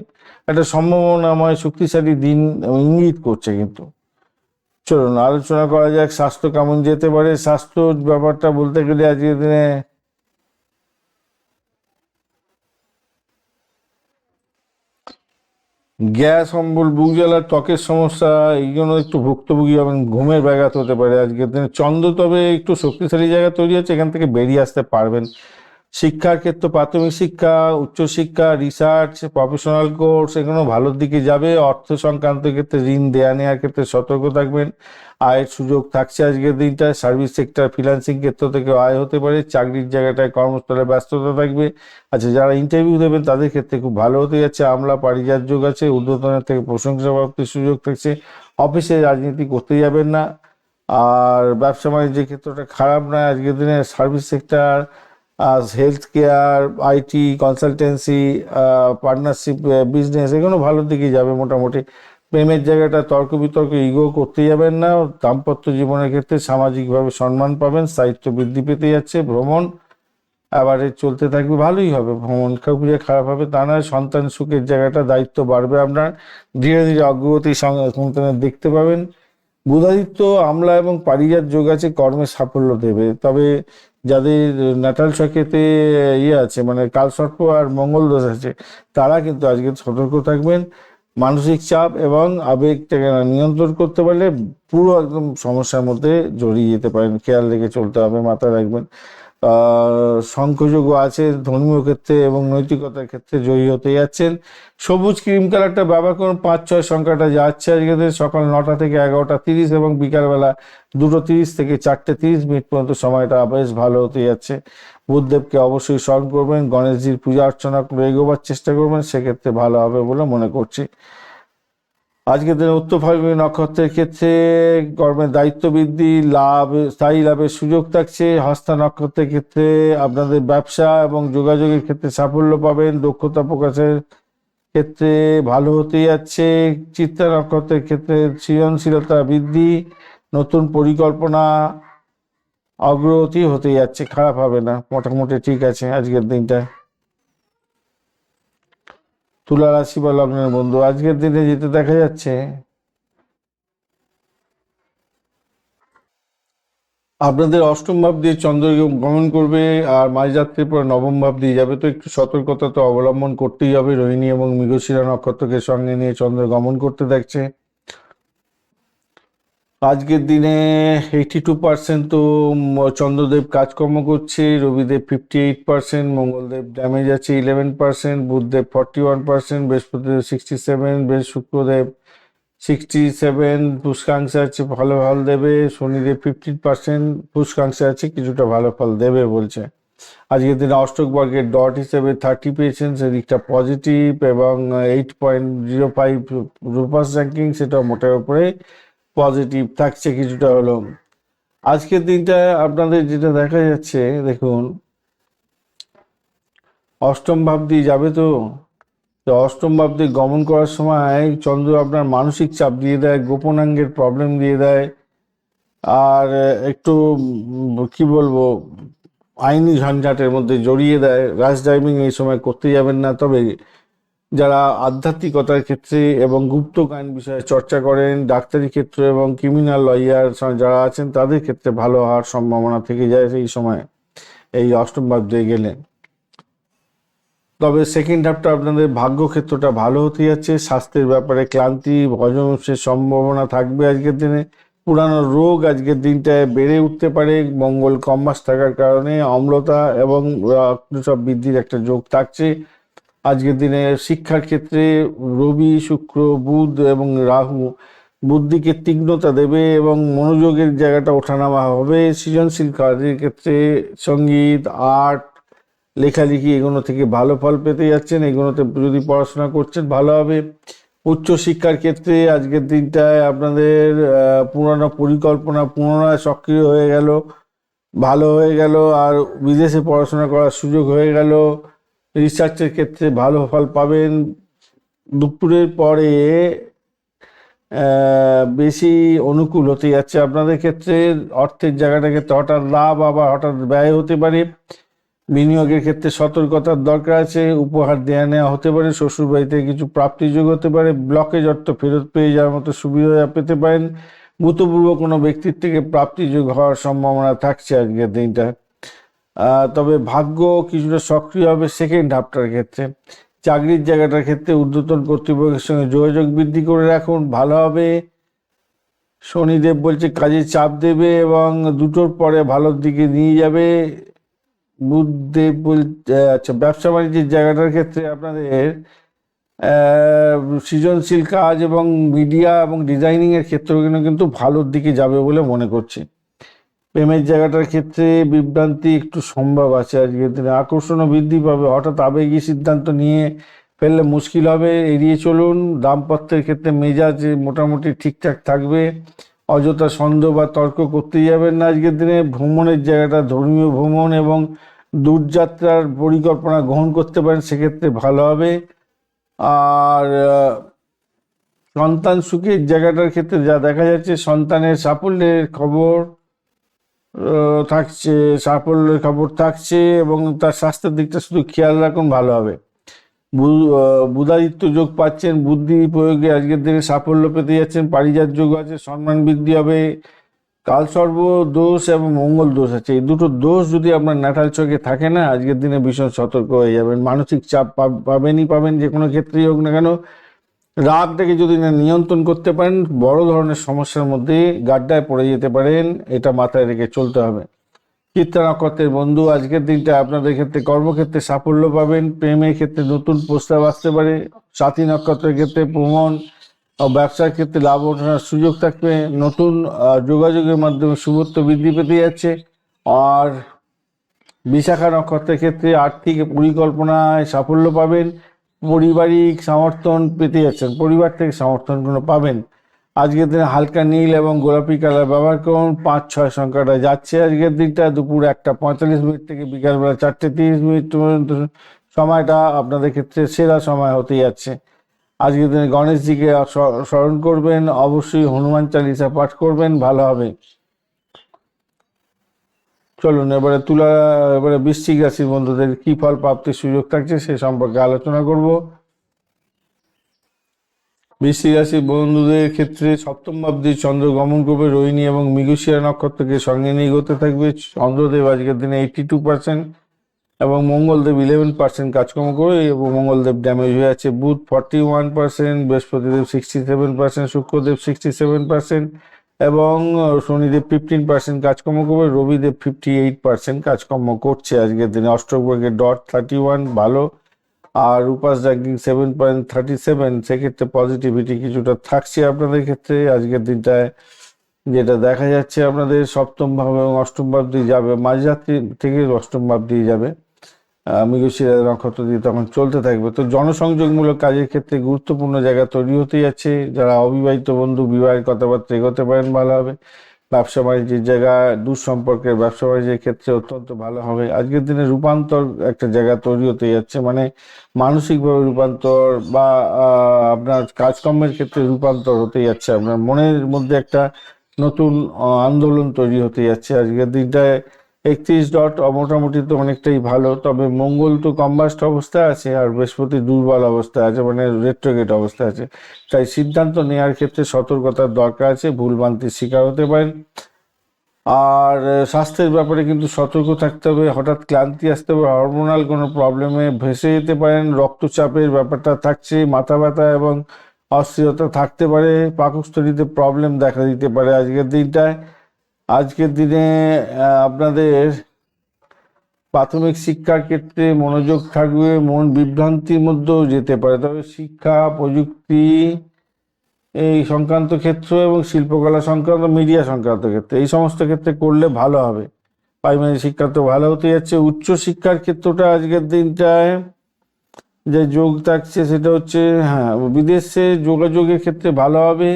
একটা সম্ভাবনাময় শক্তিশালী দিন ইঙ্গিত করছে। কিন্তু চলুন আলোচনা করা যাক স্বাস্থ্য কেমন যেতে পারে। স্বাস্থ্য ব্যাপারটা বলতে গেলে আজকের দিনে গ্যাস, অম্বল, বুক জ্বালা, ত্বকের সমস্যা, এইগুলো একটু ভুক্তভোগী হবেন। ঘুমের ব্যাঘাত হতে পারে আজকের দিনে। চন্দ্র তবে একটু শক্তিশালী জায়গা তৈরি হচ্ছে, এখান থেকে বেরিয়ে আসতে পারবেন। শিক্ষার ক্ষেত্রে প্রাথমিক শিক্ষা, উচ্চশিক্ষা, রিসার্চ, প্রফেশনাল কোর্স এগুলো ভালোর দিকে যাবে। অর্থ সংক্রান্ত ক্ষেত্রে ঋণ দেয়া নেওয়ার ক্ষেত্রে সতর্ক থাকবেন। আয়ের সুযোগ থাকছে আজকের দিনটায়। সার্ভিস সেক্টর, ফ্রিল্যান্সিং ক্ষেত্র থেকে আয় হতে পারে। চাকরির জায়গাটায় কর্মস্থলে ব্যস্ততা থাকবে। আচ্ছা, যারা ইন্টারভিউ দেবেন তাদের ক্ষেত্রে খুব ভালো হতে যাচ্ছে। আমলা পারিজাত যোগ আছে, ঊর্ধ্বতনের থেকে প্রশংসা প্রাপ্তির সুযোগ থাকছে। অফিসে রাজনীতি করতে যাবেন না। আর ব্যবসা বাণিজ্যের ক্ষেত্রটা খারাপ নয় আজকের দিনে। Service sector, health care, IT, consultancy, partnership business এগুলো ভালোর দিকে যাবে মোটামুটি। প্রেমের জায়গাটা তর্ক বিতর্ক ইগো করতে যাবেন না। দাম্পত্য জীবনের ক্ষেত্রে সামাজিকভাবে সম্মান পাবেন, স্থায়িত্ব বৃদ্ধি পেতে যাচ্ছে। ভ্রমণ এবারে চলতে থাকবে, ভালোই হবে। ভ্রমণ খুব যে খারাপ হবে তা নয়। সন্তান সুখের জায়গাটা, দায়িত্ব বাড়বে আপনার। ধীরে ধীরে অগ্রগতি সন্তানের দেখতে পাবেন। বুধাদিত্য, আমলা এবং পারিজাত যোগ আছে, কর্মের সাফল্য দেবে। তবে যাদের নাটাল ছকেতে আছে, মানে কালসর্প আর মঙ্গল দোষ আছে, তারা কিন্তু আজকে সতর্ক থাকবেন। মানসিক চাপ এবং আবেগটাকে নিয়ন্ত্রণ করতে পারলে পুরো একদম সমস্যার মধ্যে জড়িয়ে যেতে পারেন। খেয়াল রেখে চলতে হবে, মাথায় রাখবেন। শঙ্খযোগ্য আছে ধর্মীয় ক্ষেত্রে এবং নৈতিকতার ক্ষেত্রে জয়ী হতে যাচ্ছেন। সবুজ ক্রিম কালারটা ব্যবহার করুন। 5-6 সংখ্যাটা যাচ্ছে আজকে সকাল 9টা থেকে 11টা 30 এবং বিকালবেলা 2:30 থেকে 4:30 পর্যন্ত সময়টা বেশ ভালো হতে যাচ্ছে। বুধদেবকে অবশ্যই স্মরণ করবেন, গণেশজির পূজা অর্চনা করে এগোবার চেষ্টা করবেন, সেক্ষেত্রে ভালো হবে বলে মনে করছি। আজকের দিনে উত্তর ফাল্গুনী নক্ষত্রের ক্ষেত্রে কর্মের দায়িত্ব বৃদ্ধি, লাভ, স্থায়ী লাভের সুযোগ থাকছে। হস্তা নক্ষত্রের ক্ষেত্রে আপনাদের ব্যবসা এবং যোগাযোগের ক্ষেত্রে সাফল্য পাবেন। দক্ষতা প্রকাশের ক্ষেত্রে ভালো হতে যাচ্ছে। চিত্তা নক্ষত্রের ক্ষেত্রে সৃজনশীলতা বৃদ্ধি, নতুন পরিকল্পনা, অগ্রগতি হতে যাচ্ছে, খারাপ হবে না, মোটামুটি ঠিক আছে আজকের দিনটা। তুলা রাশি বা লগ্নের বন্ধু, আজকের দিনে যেতে দেখা যাচ্ছে আপনাদের অষ্টম ভাব দিয়ে চন্দ্র গমন করবে আর মাঝরাত্রির পর নবম ভাব দিয়ে যাবে, তো একটু সতর্কতা তো অবলম্বন করতেই হবে। রোহিণী এবং মৃগশিরা নক্ষত্রকে সঙ্গে নিয়ে চন্দ্র গমন করতে দেখছে। আজকের দিনে 82% তো চন্দ্রদেব কাজকর্ম করছে। রবিদেব 58%, মঙ্গলদেব ড্যামেজ আছে 11%, বুধদেব 41%, বৃহস্পতিদেব 67, শুক্রদেব 67, পুষ্কাংশে আছে, ভালো ফল দেবে। শনিদেব 15%, পুষ্কাংশে আছে, কিছুটা ভালো ফল দেবে বলছে। আজকের দিনে অষ্টক বর্গের ডট হিসেবে 30 পেয়েছেন, সেদিকটা পজিটিভ। এবং 8.05 রূপাস র্যাঙ্কিং, সেটা মোটের উপরে পজিটিভ থাকছে কিছুটা হলেও। আজকের দিনটা আপনাদের যেটা দেখা যাচ্ছে, দেখুন অষ্টম ভাব দিয়ে যাবে, তো অষ্টম ভাব দিয়ে গমন করার সময় চন্দ্র আপনার মানসিক চাপ দিয়ে দেয়, গোপনাঙ্গের প্রবলেম দিয়ে দেয়। আর একটু কি বলবো, আইনি ঝঞ্ঝাটের মধ্যে জড়িয়ে দেয়। র্যাশ ড্রাইভিং এই সময় করতে যাবেন না। তবে যারা আধ্যাত্মিকতার ক্ষেত্রে এবং গুপ্তগান বিষয়ে চর্চা করেন, ডাক্তারি ক্ষেত্রে এবং ক্রিমিনাল লয়ার যারা আছেন তাদের ক্ষেত্রে ভালো হওয়ার সম্ভাবনা থেকে যায় এই সময়, এই অষ্টম ভাব দিয়ে গেলে। তবে সেকেন্ড হাফটা আপনাদের ভাগ্য ক্ষেত্রটা ভালো হতে যাচ্ছে। স্বাস্থ্যের ব্যাপারে ক্লান্তি, হজমের সম্ভাবনা থাকবে আজকের দিনে। পুরানো রোগ আজকের দিনটায় বেড়ে উঠতে পারে। মঙ্গল কম মাস থাকার কারণে অম্লতা এবং রক্তচাপ বৃদ্ধির একটা যোগ থাকছে আজকের দিনে। শিক্ষার ক্ষেত্রে রবি, শুক্র, বুধ এবং রাহু বুদ্ধিকে তীক্ষ্ণতা দেবে এবং মনোযোগের জায়গাটা ওঠানামা হবে। সৃজনশীল কাজের ক্ষেত্রে সঙ্গীত, আর্ট, লেখালেখি এগুলো থেকে ভালো ফল পেতে যাচ্ছেন। এগুলোতে যদি পড়াশোনা করছেন ভালো হবে। উচ্চশিক্ষার ক্ষেত্রে আজকের দিনটায় আপনাদের পুরানো পরিকল্পনা পুনরায় সক্রিয় হয়ে গেল, ভালো হয়ে গেল, আর বিদেশে পড়াশোনা করার সুযোগ হয়ে গেল। রিসার্চের ক্ষেত্রে ভালো ফল পাবেন। দুপুরের পরে বেশি অনুকূল হতে যাচ্ছে আপনাদের ক্ষেত্রে। অর্থের জায়গাটা ক্ষেত্রে হঠাৎ লাভ আবার হঠাৎ ব্যয় হতে পারে। বিনিয়োগের ক্ষেত্রে সতর্কতার দরকার আছে। উপহার দেয়া নেওয়া হতে পারে। শ্বশুরবাড়িতে কিছু প্রাপ্তিযোগ হতে পারে। ব্লকেজ অর্থ ফেরত পেয়ে যাওয়ার মতো সুবিধা পেতে পারেন। ভূতপূর্ব কোনো ব্যক্তির থেকে প্রাপ্তিযোগ হওয়ার সম্ভাবনা থাকছে আজকের দিনটা। তবে ভাগ্য কিছুটা সক্রিয় হবে সেকেন্ড হাফটার ক্ষেত্রে। চাকরির জায়গাটার ক্ষেত্রে ঊর্ধ্বতন কর্তৃপক্ষের সঙ্গে যোগাযোগ বৃদ্ধি করে রাখুন, ভালো হবে। শনিদেব বলছে কাজে চাপ দেবে এবং দুটোর পরে ভালোর দিকে নিয়ে যাবে। বুধদেব বলছে আচ্ছা ব্যবসা বাণিজ্যের জায়গাটার ক্ষেত্রে আপনাদের সৃজনশীল কাজ এবং মিডিয়া এবং ডিজাইনিংয়ের ক্ষেত্রগুলো কিন্তু ভালোর দিকে যাবে বলে মনে করছি। প্রেমের জায়গাটার ক্ষেত্রে বিভ্রান্তি একটু সম্ভব আছে আজকের দিনে। আকর্ষণও বৃদ্ধি পাবে। হঠাৎ আবেগী সিদ্ধান্ত নিয়ে ফেললে মুশকিল হবে, এড়িয়ে চলুন। দাম্পত্যের ক্ষেত্রে মেজাজ মোটামুটি ঠিকঠাক থাকবে। অযথা সন্দেহ বা তর্ক করতে যাবেন না আজকের দিনে। ভ্রমণের জায়গাটা ধর্মীয় ভ্রমণ এবং দূরযাত্রার পরিকল্পনা গ্রহণ করতে পারেন, সেক্ষেত্রে ভালো হবে। আর সন্তান সুখের জায়গাটার ক্ষেত্রে যা দেখা যাচ্ছে, সন্তানের সাফল্যের খবর থাকছে, সাফল্যের খবর থাকছে এবং তার স্বাস্থ্যের দিকটা শুধু খেয়াল রাখুন, ভালো হবে। বুধাদিত্য যোগ পাচ্ছেন। বুদ্ধি প্রয়োগে আজকের দিনে সাফল্য পেতে যাচ্ছেন। পারিজাত যোগ আছে, সম্মান বৃদ্ধি হবে। কালসর্প দোষ এবং মঙ্গল দোষ আছে। এই দুটো দোষ যদি আপনার ন্যাটাল চোখে থাকে না, আজকের দিনে ভীষণ সতর্ক হয়ে যাবেন। মানসিক চাপ পাবেন, যে কোনো ক্ষেত্রেই হোক না কেন। রাগটাকে যদি না নিয়ন্ত্রণ করতে পারেন, বড় ধরনের সমস্যার মধ্যে গাড্ডায় পড়ে যেতে পারেন। এটা মাথায় রেখে চলতে হবে। চিত্রা নক্ষত্রের বন্ধু, আজকের দিনটা আপনাদের ক্ষেত্রে কর্মক্ষেত্রে সাফল্য পাবেন। প্রেমের ক্ষেত্রে নতুন প্রস্তাব আসতে পারে। সাথী নক্ষত্রের ক্ষেত্রে ভ্রমণ ও ব্যবসার ক্ষেত্রে লাভ ওঠানোর সুযোগ থাকবে। নতুন যোগাযোগের মাধ্যমে শুভত্ব বৃদ্ধি পেতে যাচ্ছে। আর বিশাখা নক্ষত্রের ক্ষেত্রে আর্থিক পরিকল্পনায় সাফল্য পাবেন। পারিবারিক সমর্থন পেতে যাচ্ছেন, পরিবার থেকে সমর্থনগুলো পাবেন। আজকের দিনে হালকা নীল এবং গোলাপি কালার ব্যবহার করুন। 5-6 সংখ্যাটা যাচ্ছে আজকের দিনটা। দুপুর 1:45 থেকে বিকালবেলা 4:30 পর্যন্ত সময়টা আপনাদের ক্ষেত্রে সেরা সময় হতে যাচ্ছে। আজকের দিনে গণেশজিকে স্মরণ করবেন। অবশ্যই হনুমান চালিসা পাঠ করবেন, ভালো হবে। চলুন এবারে বৃশ্চিক রাশির বন্ধুদের কি ফল প্রাপ্তির সুযোগ থাকছে সে সম্পর্কে আলোচনা করব। বৃশ্চিক রাশির বন্ধুদের ক্ষেত্রে সপ্তম ভাবটি চন্দ্র গমন করবে। রোহিণী এবং মৃগশিরা নক্ষত্রকে সঙ্গে নিয়ে এগোতে থাকবে। চন্দ্রদেব আজকের দিনে 82% এবং মঙ্গলদেব 11% কাজকর্ম করে এবং মঙ্গলদেব ড্যামেজ হয়ে আছে। বুধ 41%, বৃহস্পতিদেব 67%, শুক্রদেব 67% এবং শনিদেব 15% কাজকর্ম করবে। রবিদেব 58% কাজকর্ম করছে আজকের দিনে। অষ্টগ্রহের ডট 31 ভালো। আর উপাস র্যাঙ্কিং 7.37, সেক্ষেত্রে পজিটিভিটি কিছুটা থাকছে আপনাদের ক্ষেত্রে আজকের দিনটায়। যেটা দেখা যাচ্ছে আপনাদের সপ্তম ভাব এবং অষ্টম ভাব দিয়ে যাবে, মাঝরাত্রি থেকে অষ্টম ভাব দিয়ে যাবে। মৃগশিরা নক্ষত্র দিয়ে তখন চলতে থাকবে। তো জনসংযোগমূলক কাজের ক্ষেত্রে গুরুত্বপূর্ণ জায়গা তৈরি হতে যাচ্ছে। যারা অবিবাহিত বন্ধু বিবাহের কথাবার্তা এগোতে পারেন, ভালো হবে। ব্যবসা বাণিজ্যের জায়গা, দূরসম্পর্কের ব্যবসা বাণিজ্যের ক্ষেত্রে অত্যন্ত ভালো হবে। আজকের দিনে রূপান্তর একটা জায়গা তৈরি হতে যাচ্ছে, মানে মানসিকভাবে রূপান্তর বা আপনার কাজকর্মের ক্ষেত্রে রূপান্তর হতে যাচ্ছে। আপনার মনের মধ্যে একটা নতুন আন্দোলন তৈরি হতে যাচ্ছে আজকের দিনটায়। 31 ডট মোটামুটি তো অনেকটাই ভালো, তবে মঙ্গল তো কম্বাস্ট অবস্থায় আছে আর বৃহস্পতি দুর্বল অবস্থায় আছে, মানে রেট্রোগেট অবস্থায় আছে। তাই সিদ্ধান্ত নেওয়ার ক্ষেত্রে সতর্কতার দরকার আছে, ভুলভ্রান্তির শিকার হতে পারেন। আর স্বাস্থ্যের ব্যাপারে কিন্তু সতর্ক থাকতে হবে, হঠাৎ ক্লান্তি আসতে হবে, হরমোনাল কোনো প্রবলেমে ভেসে যেতে পারেন, রক্তচাপের ব্যাপারটা থাকছে, মাথা ব্যথা এবং অস্থিরতা থাকতে পারে, পাকস্থলীতে প্রবলেম দেখা দিতে পারে আজকের দিনটায়। আজকের দিনে আপনাদের প্রাথমিক শিক্ষার ক্ষেত্রে মনোযোগ থাকবে, মন বিভ্রান্তির মধ্যেও যেতে পারে, তবে শিক্ষা প্রযুক্তি এই সংক্রান্ত ক্ষেত্র এবং শিল্পকলা সংক্রান্ত, মিডিয়া সংক্রান্ত ক্ষেত্রে, এই সমস্ত ক্ষেত্রে করলে ভালো হবে। প্রাইমারি শিক্ষা তো ভালো হতে যাচ্ছে। উচ্চ শিক্ষার ক্ষেত্রটা আজকের দিনটায় যে যোগ থাকছে সেটা হচ্ছে, হ্যাঁ, বিদেশে যোগাযোগের ক্ষেত্রে ভালো হবে,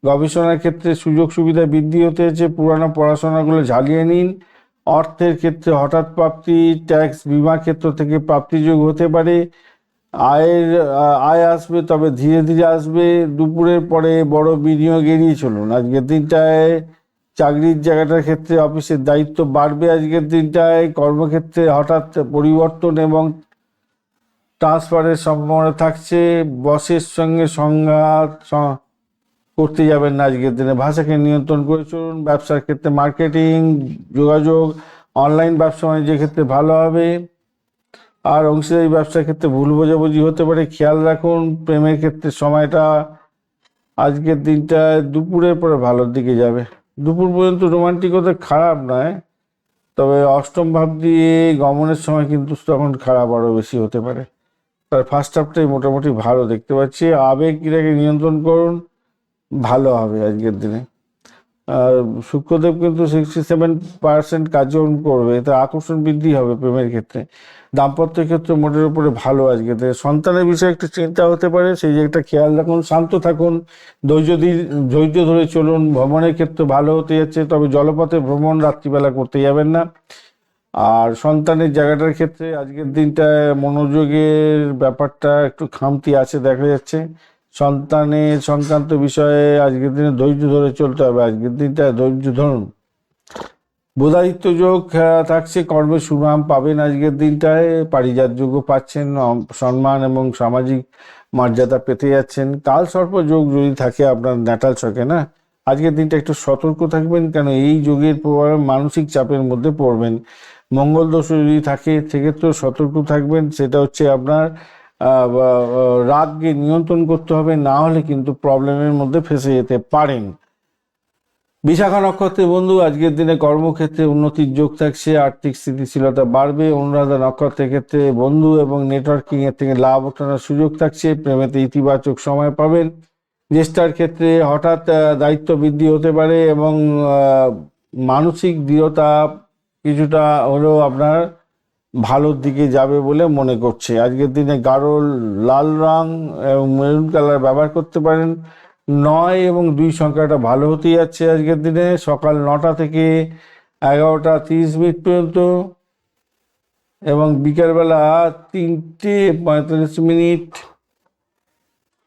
গবেষণার ক্ষেত্রে সুযোগ সুবিধা বৃদ্ধি হতে যাচ্ছে, পুরানো পড়াশোনাগুলো ঝালিয়ে নিন। অর্থের ক্ষেত্রে হঠাৎ প্রাপ্তি, ট্যাক্স বিমা ক্ষেত্র থেকে প্রাপ্তিযোগ হতে পারে, আয় আসবে, তবে ধীরে ধীরে আসবে। দুপুরের পরে বড় বিনিয়োগ এড়িয়ে চলুন আজকের দিনটায়। চাকরির জায়গাটার ক্ষেত্রে অফিসের দায়িত্ব বাড়বে আজকের দিনটায়। কর্মক্ষেত্রে হঠাৎ পরিবর্তন এবং ট্রান্সফারের সম্ভাবনা থাকছে। বসের সঙ্গে সংঘাত করতে যাবেন না আজকের দিনে, ভাষাকে নিয়ন্ত্রণ করে চলুন। ব্যবসার ক্ষেত্রে মার্কেটিং, যোগাযোগ, অনলাইন ব্যবসা বাণিজ্যের ক্ষেত্রে ভালো হবে। আর অংশীদারি ব্যবসার ক্ষেত্রে ভুল বোঝাবুঝি হতে পারে, খেয়াল রাখুন। প্রেমের ক্ষেত্রে সময়টা আজকের দিনটা দুপুরের পরে ভালোর দিকে যাবে। দুপুর পর্যন্ত রোমান্টিকতা খারাপ নয়, তবে অষ্টম ভাব দিয়ে গমনের সময় কিন্তু তখন খারাপ আরও বেশি হতে পারে। তার ফার্স্ট হাফটাই মোটামুটি ভালো দেখতে পাচ্ছি। আবেগ ক্রিয়াকে নিয়ন্ত্রণ করুন, ভালো হবে আজকের দিনে। আর শুক্রদেব কিন্তু 67% কার্যক্রম করবে, এতে আকর্ষণ বৃদ্ধি হবে প্রেমের ক্ষেত্রে। দাম্পত্য ক্ষেত্রে মোটের উপরে ভালো আজকে। সন্তানের বিষয়ে একটু চিন্তা হতে পারে, সেই জায়গাটা খেয়াল রাখুন। শান্ত থাকুন, ধৈর্য ধরে চলুন। ভ্রমণের ক্ষেত্রে ভালো হতে যাচ্ছে, তবে জলপথে ভ্রমণ রাত্রিবেলা করতে যাবেন না। আর সন্তানের জায়গাটার ক্ষেত্রে আজকের দিনটায় মনোযোগের ব্যাপারটা একটু খামতি আছে দেখা যাচ্ছে। সন্তানের সংক্রান্ত বিষয়ে আজকের দিনে ধৈর্য ধরে চলতে হবে, আজকের দিনটায় ধৈর্য ধরুন। বুধাদিত্য যোগ থাকছে, কর্মে সুনাম পাবেন আজকের দিনটায়, পারিজাত যোগও পাচ্ছেন, সম্মান এবং সামাজিক মর্যাদা পেতে যাচ্ছেন। কাল সর্প যোগ যদি থাকে আপনার ন্যাটাল ছকে, না, আজকের দিনটা একটু সতর্ক থাকবেন, কেন এই যোগের প্রভাবে মানসিক চাপের মধ্যে পড়বেন। মঙ্গল দোষ যদি থাকে সেক্ষেত্রেও সতর্ক থাকবেন, সেটা হচ্ছে আপনার রাগকে নিয়ন্ত্রণ করতে হবে, না হলে কিন্তু প্রবলেমের মধ্যে ফেসে যেতে পারেন। বিশাখা নক্ষত্রের বন্ধু, আজকের দিনে কর্মক্ষেত্রে উন্নতির যোগ থাকছে, আর্থিক স্থিতিশীলতা বাড়বে। অনুরাধা নক্ষত্রের ক্ষেত্রে বন্ধু এবং নেটওয়ার্কিং এর থেকে লাভ ওঠানোর সুযোগ থাকছে, প্রেমেতে ইতিবাচক সময় পাবেন। জ্যেষ্ঠার ক্ষেত্রে হঠাৎ দায়িত্ব বৃদ্ধি হতে পারে এবং মানসিক দৃঢ়তা কিছুটা হলেও আপনার ভালোর দিকে যাবে বলে মনে করছে। আজকের দিনে গাঢ় লাল রং এবং মেরুন কালার ব্যবহার করতে পারেন। 9 এবং 2 সংখ্যাটা ভালো হতে যাচ্ছে আজকের দিনে, সকাল 9টা থেকে 11টা 30 মিনিট পর্যন্ত এবং বিকেলবেলা 3টে 45 মিনিট,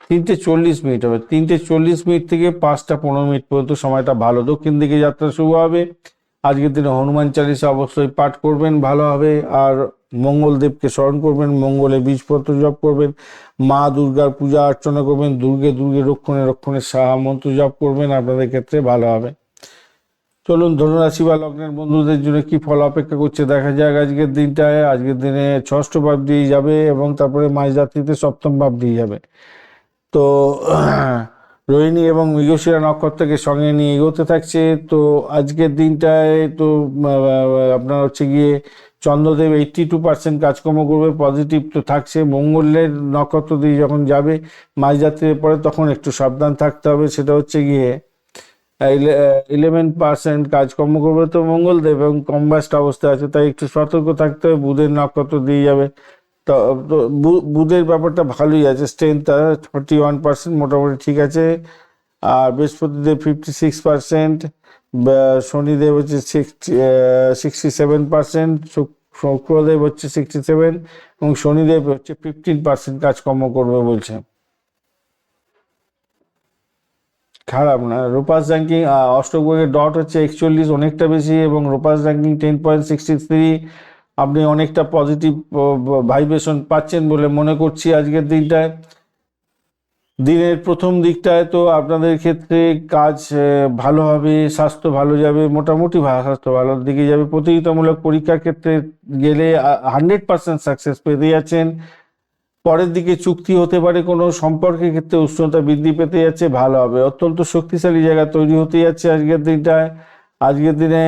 3টে 40 মিনিট হবে, 3টে 40 মিনিট থেকে 5টা 15 মিনিট পর্যন্ত সময়টা ভালো। দক্ষিণ দিকে যাত্রা শুরু হবে। আজকের দিনে হনুমান চালিসা অবশ্যই পাঠ করবেন, ভালো হবে। আর মঙ্গলদেবকে স্মরণ করবেন, মঙ্গলে বীজপত্র জপ করবেন, মা দুর্গার পূজা অর্চনা করবেন, দুর্গে দুর্গে রক্ষণে রক্ষণে সাহা মন্ত্র জপ করবেন, আপনাদের ক্ষেত্রে ভালো হবে। চলুন ধনুরাশি বা লগ্নের বন্ধুদের জন্য কি ফল অপেক্ষা করছে দেখা যাক আজকের দিনটায়। আজকের দিনে ষষ্ঠ ভাব দিয়ে যাবে এবং তারপরে মাঝরাত্রিতে সপ্তম ভাব দিয়ে যাবে। তো রোহিণী এবং মৃগশিরা নক্ষত্রকে সঙ্গে নিয়ে এগোতে থাকছে। তো আজকের দিনটায় তো আপনার হচ্ছে গিয়ে চন্দ্রদেব 82% কাজকর্ম করবে, পজিটিভ তো থাকছে। মঙ্গলের নক্ষত্র দিয়ে যখন যাবে মাঝরাত্রির পরে, তখন একটু সাবধান থাকতে হবে, সেটা হচ্ছে গিয়ে 11% কাজকর্ম করবে তো মঙ্গলদেব এবং কম্বাস্ট অবস্থায় আছে, তাই একটু সতর্ক থাকতে হবে। বুধের নক্ষত্র দিয়ে যাবে, তো বুধের ব্যাপারটা ভালোই আছে, স্ট্রেংথ 41% মোটামুটি ঠিক আছে। আর বৃহস্পতিদেব 56%, শনিদেব হচ্ছে 67%, শুক্রদেব হচ্ছে 67 এবং শনিদেব হচ্ছে 15% কাজকর্ম করবে বলছে। খারাপ না। রোপাস র্যাঙ্কিং অষ্টক ভাগে ডট হচ্ছে 41, অনেকটা বেশি, এবং রোপাস র্যাঙ্কিং 10.63। আপনি অনেকটা পজিটিভ ভাইব্রেশন পাচ্ছেন বলে মনে করছি আজকের দিনটায়। দিনের প্রথম দিকটায় তো আপনাদের ক্ষেত্রে কাজ ভালো হবে, স্বাস্থ্য ভালো যাবে, মোটামুটি স্বাস্থ্য ভালোর দিকে যাবে। প্রতিযোগিতামূলক পরীক্ষার ক্ষেত্রে গেলে 100% সাকসেস পেতে যাচ্ছেন। পরের দিকে চুক্তি হতে পারে, কোনো সম্পর্কের ক্ষেত্রে উষ্ণতা বৃদ্ধি পেতে যাচ্ছে, ভালো হবে। অত্যন্ত শক্তিশালী জায়গা তৈরি হতে যাচ্ছে আজকের দিনটায়। আজকের দিনে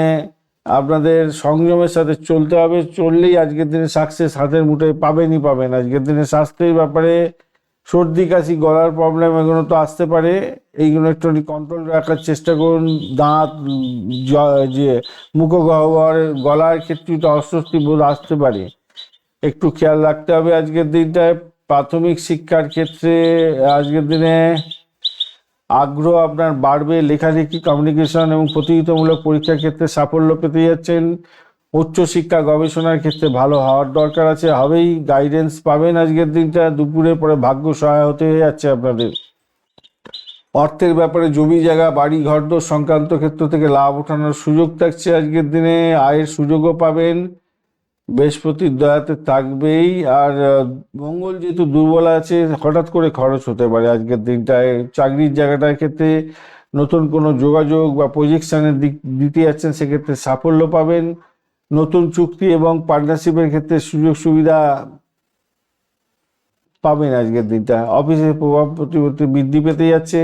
আপনাদের সংযমের সাথে চলতে হবে, চললেই আজকের দিনে সাকসেস হাতের মুঠোয় পাবেনই পাবেন। আজকের দিনে স্বাস্থ্যের ব্যাপারে সর্দি কাশি গলার প্রবলেম এগুলো তো আসতে পারে, এইগুলো একটু কন্ট্রোল রাখার চেষ্টা করুন। দাঁত যে মুখগহ্বর গলার ক্ষেত্রে একটু অস্বস্তি বোধ আসতে পারে, একটু খেয়াল রাখতে হবে আজকের দিনটায়। প্রাথমিক শিক্ষার ক্ষেত্রে আজকের দিনে আগ্রহ আপনার বাড়বে, লেখালেখি কমিউনিকেশন এবং প্রতিযোগিতামূলক পরীক্ষার ক্ষেত্রে সাফল্য পেতে যাচ্ছেন। উচ্চশিক্ষা গবেষণার ক্ষেত্রে ভালো হওয়ার দরকার আছে, হবেই। গাইডেন্স পাবেন আজকের দিনটা, দুপুরের পরে ভাগ্য সহায় হতে যাচ্ছে আপনাদের। অর্থের ব্যাপারে জমি জায়গা বাড়ি ঘরদোর সংক্রান্ত ক্ষেত্র থেকে লাভ ওঠানোর সুযোগ থাকছে আজকের দিনে, আয়ের সুযোগও পাবেন, বৃহস্পতির দয়াতে থাকবেই। আর মঙ্গল যেহেতু দুর্বল আছে, হঠাৎ করে খরচ হতে পারে আজকের দিনটায়। চাকরির জায়গাটার ক্ষেত্রে নতুন কোনো যোগাযোগ বা প্রজেকশনের দিক দিতে যাচ্ছেন, সেক্ষেত্রে সাফল্য পাবেন। নতুন চুক্তি এবং পার্টনারশিপের ক্ষেত্রে সুযোগ সুবিধা পাবেন আজকের দিনটা। অফিসের প্রভাব প্রতিপত্তি বৃদ্ধি পেতে যাচ্ছে।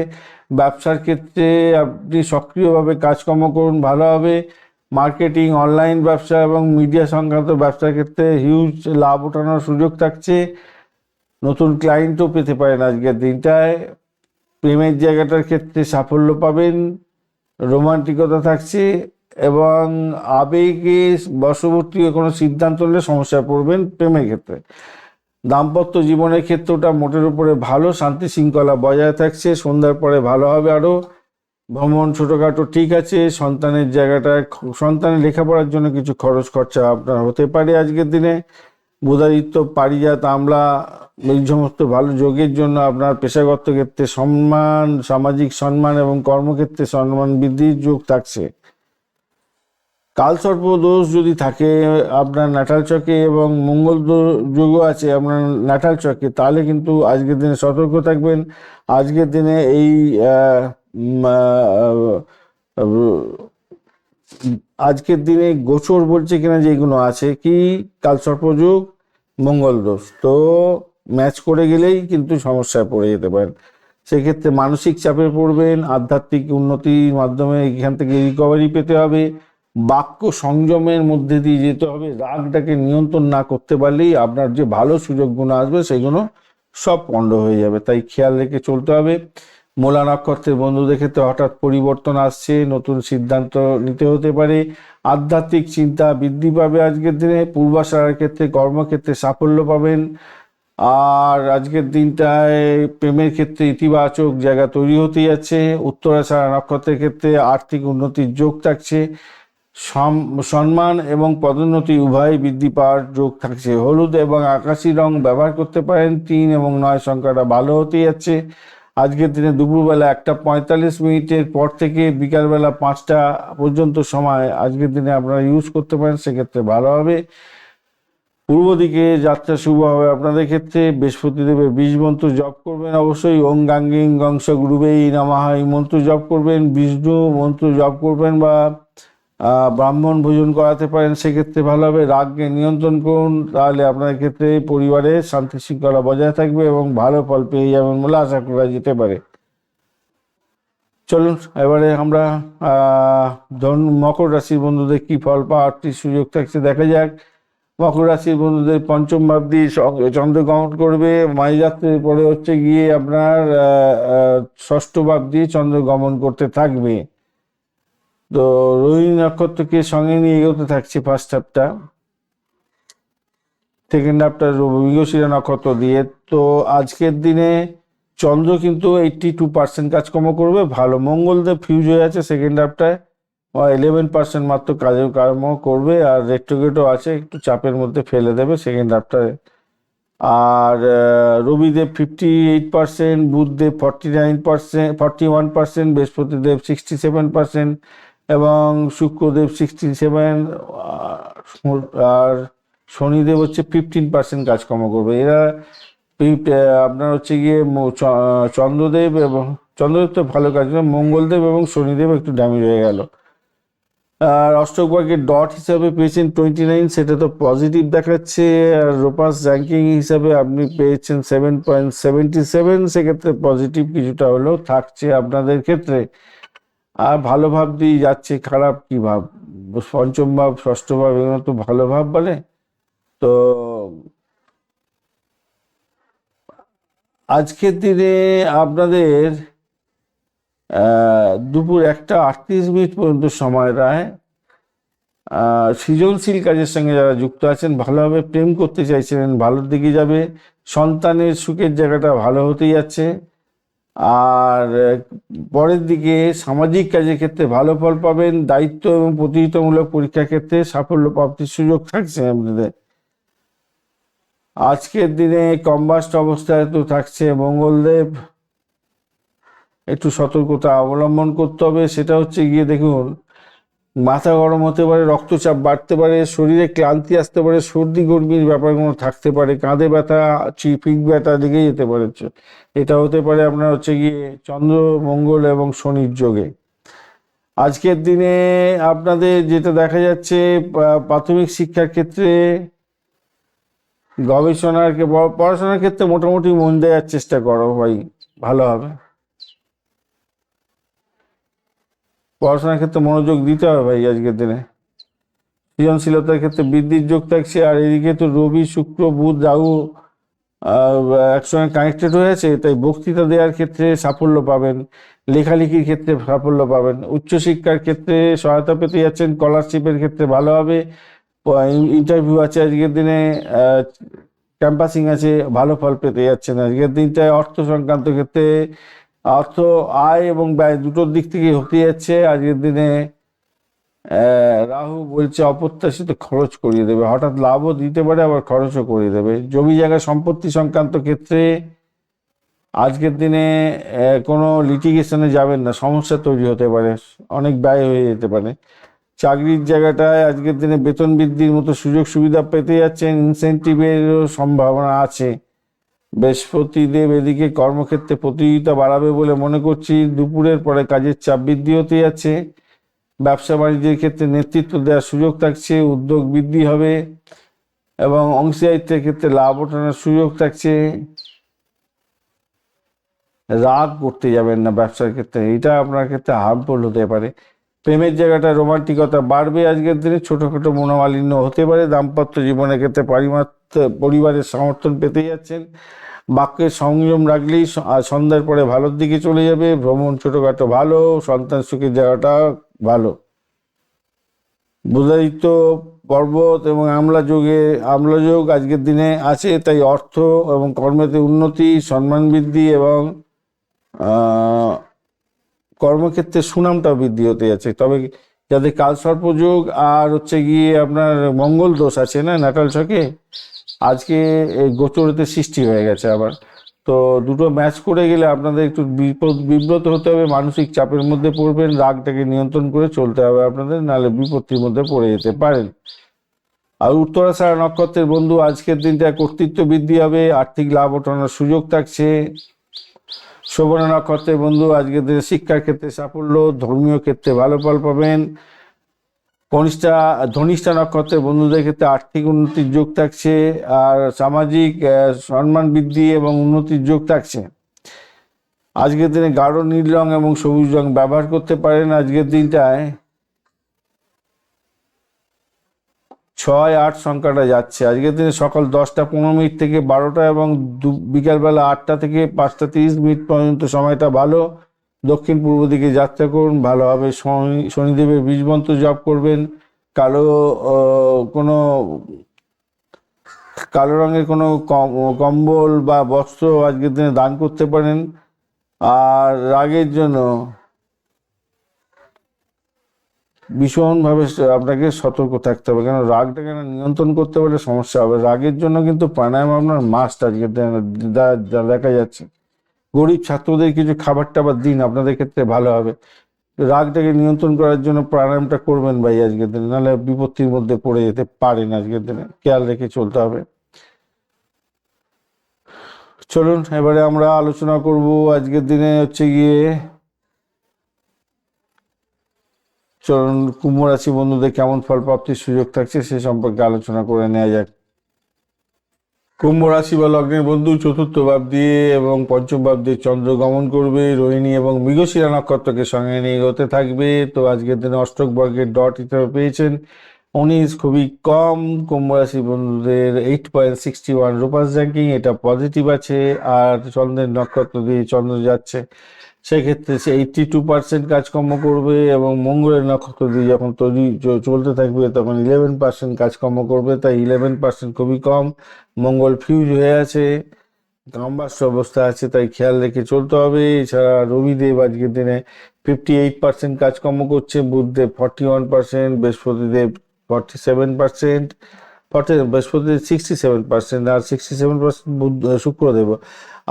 ব্যবসার ক্ষেত্রে আপনি সক্রিয়ভাবে কাজকর্ম করুন, ভালো হবে। মার্কেটিং, অনলাইন ব্যবসা এবং মিডিয়া সংক্রান্ত ব্যবসার ক্ষেত্রে হিউজ লাভ ওঠানোর সুযোগ থাকছে। নতুন ক্লায়েন্টও পেতে পারেন আজকের দিনটায়। প্রেমের জায়গাটার ক্ষেত্রে সাফল্য পাবেন, রোমান্টিকতা থাকছে, এবং আবেগে বশবর্তী কোনো সিদ্ধান্ত নিলে সমস্যায় পড়বেন প্রেমের ক্ষেত্রে। দাম্পত্য জীবনের ক্ষেত্রটা মোটের উপরে ভালো, শান্তি শৃঙ্খলা বজায় থাকছে। সন্ধ্যার পরে ভালো হবে আরও। ভ্রমণ ছোটোখাটো ঠিক আছে। সন্তানের জায়গাটায় সন্তানের লেখাপড়ার জন্য কিছু খরচ খরচা আপনার হতে পারে আজকের দিনে। বুধাদিত্য, পারিজাত, আমলা এই সমস্ত ভালো যোগের জন্য আপনার পেশাগত ক্ষেত্রে সম্মান, সামাজিক সম্মান এবং কর্মক্ষেত্রে সম্মান বৃদ্ধির যোগ থাকছে। কালসর্প দোষ যদি থাকে আপনার ন্যাটাল চকে এবং মঙ্গল যোগও আছে আপনার ন্যাটাল চকে, তাহলে কিন্তু আজকের দিনে সতর্ক থাকবেন। আজকের দিনে এই আজকের দিনে গোচর বলছে কিনা যে এগুলো আছে কি কালসর্প যোগ, মঙ্গল দোষ, তো ম্যাচ করে গেলেই কিন্তু সমস্যায় পড়ে যেতে পারেন। সেক্ষেত্রে মানসিক চাপে পড়বেন, আধ্যাত্মিক উন্নতির মাধ্যমে এখান থেকে রিকভারি পেতে হবে। বাক্য সংযমের মধ্যে দিয়ে যেতে হবে, রাগটাকে নিয়ন্ত্রণ না করতে পারলেই আপনার যে ভালো সুযোগগুলো আসবে সেগুলো সব পণ্ড হয়ে যাবে, তাই খেয়াল রেখে চলতে হবে। মূলা নক্ষত্রের বন্ধুদের ক্ষেত্রে হঠাৎ পরিবর্তন আসছে, নতুন সিদ্ধান্ত নিতে হতে পারে। আধ্যাত্মিক চিন্তা বৃদ্ধি পাবে আজকের দিনে। পূর্বাশার ক্ষেত্রে কর্মক্ষেত্রে সাফল্য পাবেন। আর আজকের দিনটায় প্রেমের ক্ষেত্রে ইতিবাচক জায়গা তৈরি হতে যাচ্ছে। উত্তরাষাঢ়া নক্ষত্রের ক্ষেত্রে আর্থিক উন্নতির যোগ থাকছে। সম্মান এবং পদোন্নতি উভয় বৃদ্ধি পাওয়ার যোগ থাকছে। হলুদ এবং আকাশি রং ব্যবহার করতে পারেন। 3 এবং 9 সংখ্যাটা ভালো হতে যাচ্ছে আজকের দিনে। দুপুরবেলা 1:45 পর থেকে বিকালবেলা 5টা পর্যন্ত সময় আজকের দিনে আপনারা ইউজ করতে পারেন, সেক্ষেত্রে ভালো হবে। পূর্ব দিকে যাত্রা শুভ হবে আপনাদের ক্ষেত্রে। বৃহস্পতিদেবের 20 মন্ত্র জপ করবেন অবশ্যই। ওং গাঙ্গিং গংস গুরুবেই নমঃ এই মন্ত্র জপ করবেন। বিষ্ণু মন্ত্র জপ করবেন বা ব্রাহ্মণ ভোজন করাতে পারেন, সেক্ষেত্রে ভালো হবে। রাগকে নিয়ন্ত্রণ করুন, তাহলে আপনাদের ক্ষেত্রে পরিবারে শান্তি শৃঙ্খলা বজায় থাকবে এবং ভালো ফল পেয়ে যাবেন বলে আশা করা যেতে পারে। চলুন এবারে আমরা মকর রাশির বন্ধুদের কি ফল পাওয়ার সুযোগ থাকছে দেখা যাক। মকর রাশির বন্ধুদের পঞ্চম ভাবটি চন্দ্র গমন করবে। মাইযাত্রার পরে হচ্ছে গিয়ে আপনার ষষ্ঠ ভাবটি চন্দ্র গমন করতে থাকবে। তো রোহিণী নক্ষত্রকে সঙ্গে নিয়ে এগোতে থাকছে ফার্স্ট হাফটা, সেকেন্ড হাফটা মৃগশিরা নক্ষত্র দিয়ে। তো আজকের দিনে চন্দ্র কিন্তু 82% কাজকর্ম করবে, ভালো। মঙ্গলদেব ফিউজ হয়ে আছে সেকেন্ড হাফটায়, 11% মাত্র কাজের কর্ম করবে। আর রেট্রোগেটও আছে, একটু চাপের মধ্যে ফেলে দেবে সেকেন্ড হাফটায়। আর রবিদেব 58%, বুধদেব 41%, বৃহস্পতিদেব 67% এবং শুক্রদেব 67, আর শনিদেব হচ্ছে 15% কাজকর্ম করবে। এরা আপনার হচ্ছে গিয়ে চন্দ্রদেব এবং চন্দ্রদেব তো ভালো কাজ করে, মঙ্গলদেব এবং শনিদেব একটু ড্যামেজ হয়ে গেল। আর অষ্টক ভাগ্যের ডট হিসাবে পেয়েছেন 29, সেটা তো পজিটিভ দেখাচ্ছে। আর রোপাস র্যাঙ্কিং হিসাবে আপনি পেয়েছেন 7.77, সেক্ষেত্রে পজিটিভ কিছুটা হলেও থাকছে আপনাদের ক্ষেত্রে। আর ভালো ভাব দিয়ে যাচ্ছে, খারাপ কি ভাব, পঞ্চম ভাব ষষ্ঠ ভাব এগুলো তো ভালো ভাব বলে। তো আজকের দিনে আপনাদের দুপুর 1:38 পর্যন্ত সময় রায় সৃজনশীল কাজের সঙ্গে যারা যুক্ত আছেন, ভালোভাবে প্রেম করতে চাইছিলেন, ভালোর দিকে যাবে। সন্তানের সুখের জায়গাটা ভালো হতে যাচ্ছে। আর পরের দিকে সামাজিক কাজের ক্ষেত্রে ভালো ফল পাবেন। দায়িত্ব এবং প্রতিযোগিতামূলক পরীক্ষার ক্ষেত্রে সাফল্য প্রাপ্তির সুযোগ থাকছে আপনাদের। আজকের দিনে কম্বাস্ট অবস্থায় তো থাকছে মঙ্গলদেব, একটু সতর্কতা অবলম্বন করতে হবে। সেটা হচ্ছে গিয়ে দেখুন, মাথা গরম হতে পারে, রক্তচাপ বাড়তে পারে, শরীরে ক্লান্তি আসতে পারে, সর্দি গর্মির ব্যাপারগুলো থাকতে পারে, কাঁধে ব্যথা, পিঠ ব্যথা লেগে যেতে পারে। এটা হতে পারে আপনার হচ্ছে গিয়ে চন্দ্র, মঙ্গল এবং শনির যোগে। আজকের দিনে আপনাদের যেটা দেখা যাচ্ছে, প্রাথমিক শিক্ষার ক্ষেত্রে, গবেষণার পড়াশোনার ক্ষেত্রে মোটামুটি মন দেওয়ার চেষ্টা করো ভাই, ভালো হবে। পড়াশোনার ক্ষেত্রে মনোযোগ দিতে হবে ভাই আজকের দিনে। সৃজনশীলতার ক্ষেত্রে বৃদ্ধির যোগ থাকছে। আর এদিকে তো রবি, শুক্র, বুধ, রাহু একসঙ্গে কানেক্টেড হয়ে আছে, তাই বক্তৃতা দেওয়ার ক্ষেত্রে সাফল্য পাবেন, লেখালেখির ক্ষেত্রে সাফল্য পাবেন, উচ্চশিক্ষার ক্ষেত্রে সহায়তা পেতে যাচ্ছেন, স্কলারশিপের ক্ষেত্রে ভালো হবে, ইন্টারভিউ আছে আজকের দিনে, ক্যাম্পাসিং আছে, ভালো ফল পেতে যাচ্ছেন আজকের দিনটায়। অর্থ সংক্রান্ত ক্ষেত্রে অর্থ আয় এবং ব্যয় দুটোর দিক থেকে হতে যাচ্ছে আজকের দিনে। রাহু বলছে অপ্রত্যাশিত খরচ করিয়ে দেবে, হঠাৎ লাভও দিতে পারে আবার খরচও করিয়ে দেবে। জমি জায়গা সম্পত্তি সংক্রান্ত ক্ষেত্রে আজকের দিনে কোনো লিটিগেশনে যাবেন না, সমস্যা তৈরি হতে পারে, অনেক ব্যয় হয়ে যেতে পারে। চাকরির জায়গাটায় আজকের দিনে বেতন বৃদ্ধির মতো সুযোগ সুবিধা পেতে যাচ্ছেন, ইনসেন্টিভেরও সম্ভাবনা আছে। বৃহস্পতিদেব এদিকে কর্মক্ষেত্রে প্রতিযোগিতা বাড়াবে বলে মনে করছি। দুপুরের পরে কাজের চাপ বৃদ্ধি হতে যাচ্ছে। ব্যবসা বাণিজ্যের ক্ষেত্রে নেতৃত্ব দেওয়ার সুযোগ থাকছে, উদ্যোগ বৃদ্ধি হবে এবং অংশীদারিত্বের ক্ষেত্রে লাভ ওঠানোর সুযোগ থাকছে। রাগ করতে যাবেন না ব্যবসার ক্ষেত্রে, এটা আপনার ক্ষেত্রে হার্মফুল হতে পারে। প্রেমের জায়গাটা রোমান্টিকতা বাড়বে আজকের দিনে, ছোটোখাটো মনোমালিন্য হতে পারে। দাম্পত্য জীবনের ক্ষেত্রে পরিবারের সমর্থন পেতে যাচ্ছেন। বাক্যের সংযম রাখলেই সন্ধ্যার পরে ভালোর দিকে চলে যাবে। ভ্রমণ ছোটোখাটো ভালো, সন্তান সুখের জায়গাটা ভালো। বুধাদিত্য পর্বত এবং আম্লযোগ আজকের দিনে আছে, তাই অর্থ এবং কর্মেতে উন্নতি, সম্মান বৃদ্ধি এবং কর্মক্ষেত্রে সুনামটাও বৃদ্ধি হতে যাচ্ছে। তবে যাদের কালসর্পযোগ আর হচ্ছে গিয়ে আপনার মঙ্গল দোষ আছে না ন্যাটাল ছকে, আজকে গোচরেতে সৃষ্টি হয়ে গেছে আবার। তো দুটো ম্যাচ করে গেলে আপনাদের একটু বিব্রত হতে হবে, মানসিক চাপের মধ্যে পড়বেন, রাগটাকে নিয়ন্ত্রণ করে চলতে হবে আপনাদের, নাহলে বিপত্তির মধ্যে পড়ে যেতে পারেন। আর উত্তরাষাঢ়া নক্ষত্রের বন্ধু, আজকের দিনটা কর্তৃত্ব বৃদ্ধি হবে, আর্থিক লাভ ওঠানোর সুযোগ থাকছে। শোভনা নক্ষত্রের বন্ধু, আজকের দিনে শিক্ষার ক্ষেত্রে সাফল্য, ধর্মীয় ক্ষেত্রে ভালো ফল পাবেন। ধনিষ্ঠা নক্ষত্রের বন্ধুদের ক্ষেত্রে আর্থিক উন্নতির যোগ থাকছে আর সামাজিক সম্মান বৃদ্ধি এবং উন্নতির যোগ থাকছে। আজকের দিনে গাঢ় নীল রং এবং সবুজ রং ব্যবহার করতে পারেন। আজকের দিনটায় 6-8 সংখ্যাটা যাচ্ছে। আজকের দিনে সকাল 10:15 থেকে 12টা এবং বিকালবেলা 8টা থেকে 5:30 পর্যন্ত সময়টা ভালো। দক্ষিণ পূর্ব দিকে যাত্রা করুন, ভালো হবে। শনিদেবের বীজমন্ত্র জপ করবেন। কোনো কালো রঙের কোনো কম্বল বা বস্ত্র আজকের দিনে দান করতে পারেন। আর রাগের জন্য ভীষণভাবে আপনাকে সতর্ক থাকতে হবে, কেন রাগটাকে না নিয়ন্ত্রণ করতে পারলে সমস্যা হবে। রাগের জন্য কিন্তু প্রাণায়াম আপনার মাস্ট আজকে যা দেখা যাচ্ছে। গরিব ছাত্রদের কিছু খাবার টাবার দিন, আপনাদের ক্ষেত্রে ভালো হবে। রাগটাকে নিয়ন্ত্রণ করার জন্য প্রাণায়ামটা করবেন ভাই আজকের দিনে, নাহলে বিপত্তির মধ্যে পড়ে যেতে পারেন আজকের দিনে, খেয়াল রেখে চলতে হবে। চলুন এবারে আমরা আলোচনা করব আজকের দিনে হচ্ছে গিয়ে, চলুন কুম্ভ রাশি বন্ধুদের কেমন ফল প্রাপ্তির সুযোগ থাকছে সে সম্পর্কে আলোচনা করে নেওয়া যাক। কুম্ভ রাশি বা লগ্নের বন্ধু, চতুর্থ ভাব দিয়ে এবং পঞ্চম ভাব দিয়ে চন্দ্র গমন করবে, রোহিণী এবং মৃগশিরা নক্ষত্রকে সঙ্গে নিয়ে এগোতে থাকবে। তো আজকের দিনে অষ্টক বর্গের ডট হিসেবে পেয়েছেন 19, খুবই কম। কুম্ভ রাশি বন্ধুদের 8.61 রূপাস র্যাঙ্কিং, এটা পজিটিভ আছে। আর চন্দ্রের নক্ষত্র দিয়ে চন্দ্র যাচ্ছে, সেক্ষেত্রে সে 82% কাজকর্ম করবে, এবং মঙ্গলের নক্ষত্র দিয়ে যখন চলতে থাকবে তখন 11% কাজকর্ম করবে, তাই 11% খুবই কম। মঙ্গল ফিউজ হয়ে আছে, কম্বাস্ট অবস্থা আছে, তাই খেয়াল রেখে চলতে হবে। এছাড়া রবিদেব আজকের দিনে 58% কাজকর্ম করছে, বুধদেব 41%, বৃহস্পতিদেব 47%, বৃহস্পতিদেব 67%, আর 67% শুক্রদেব।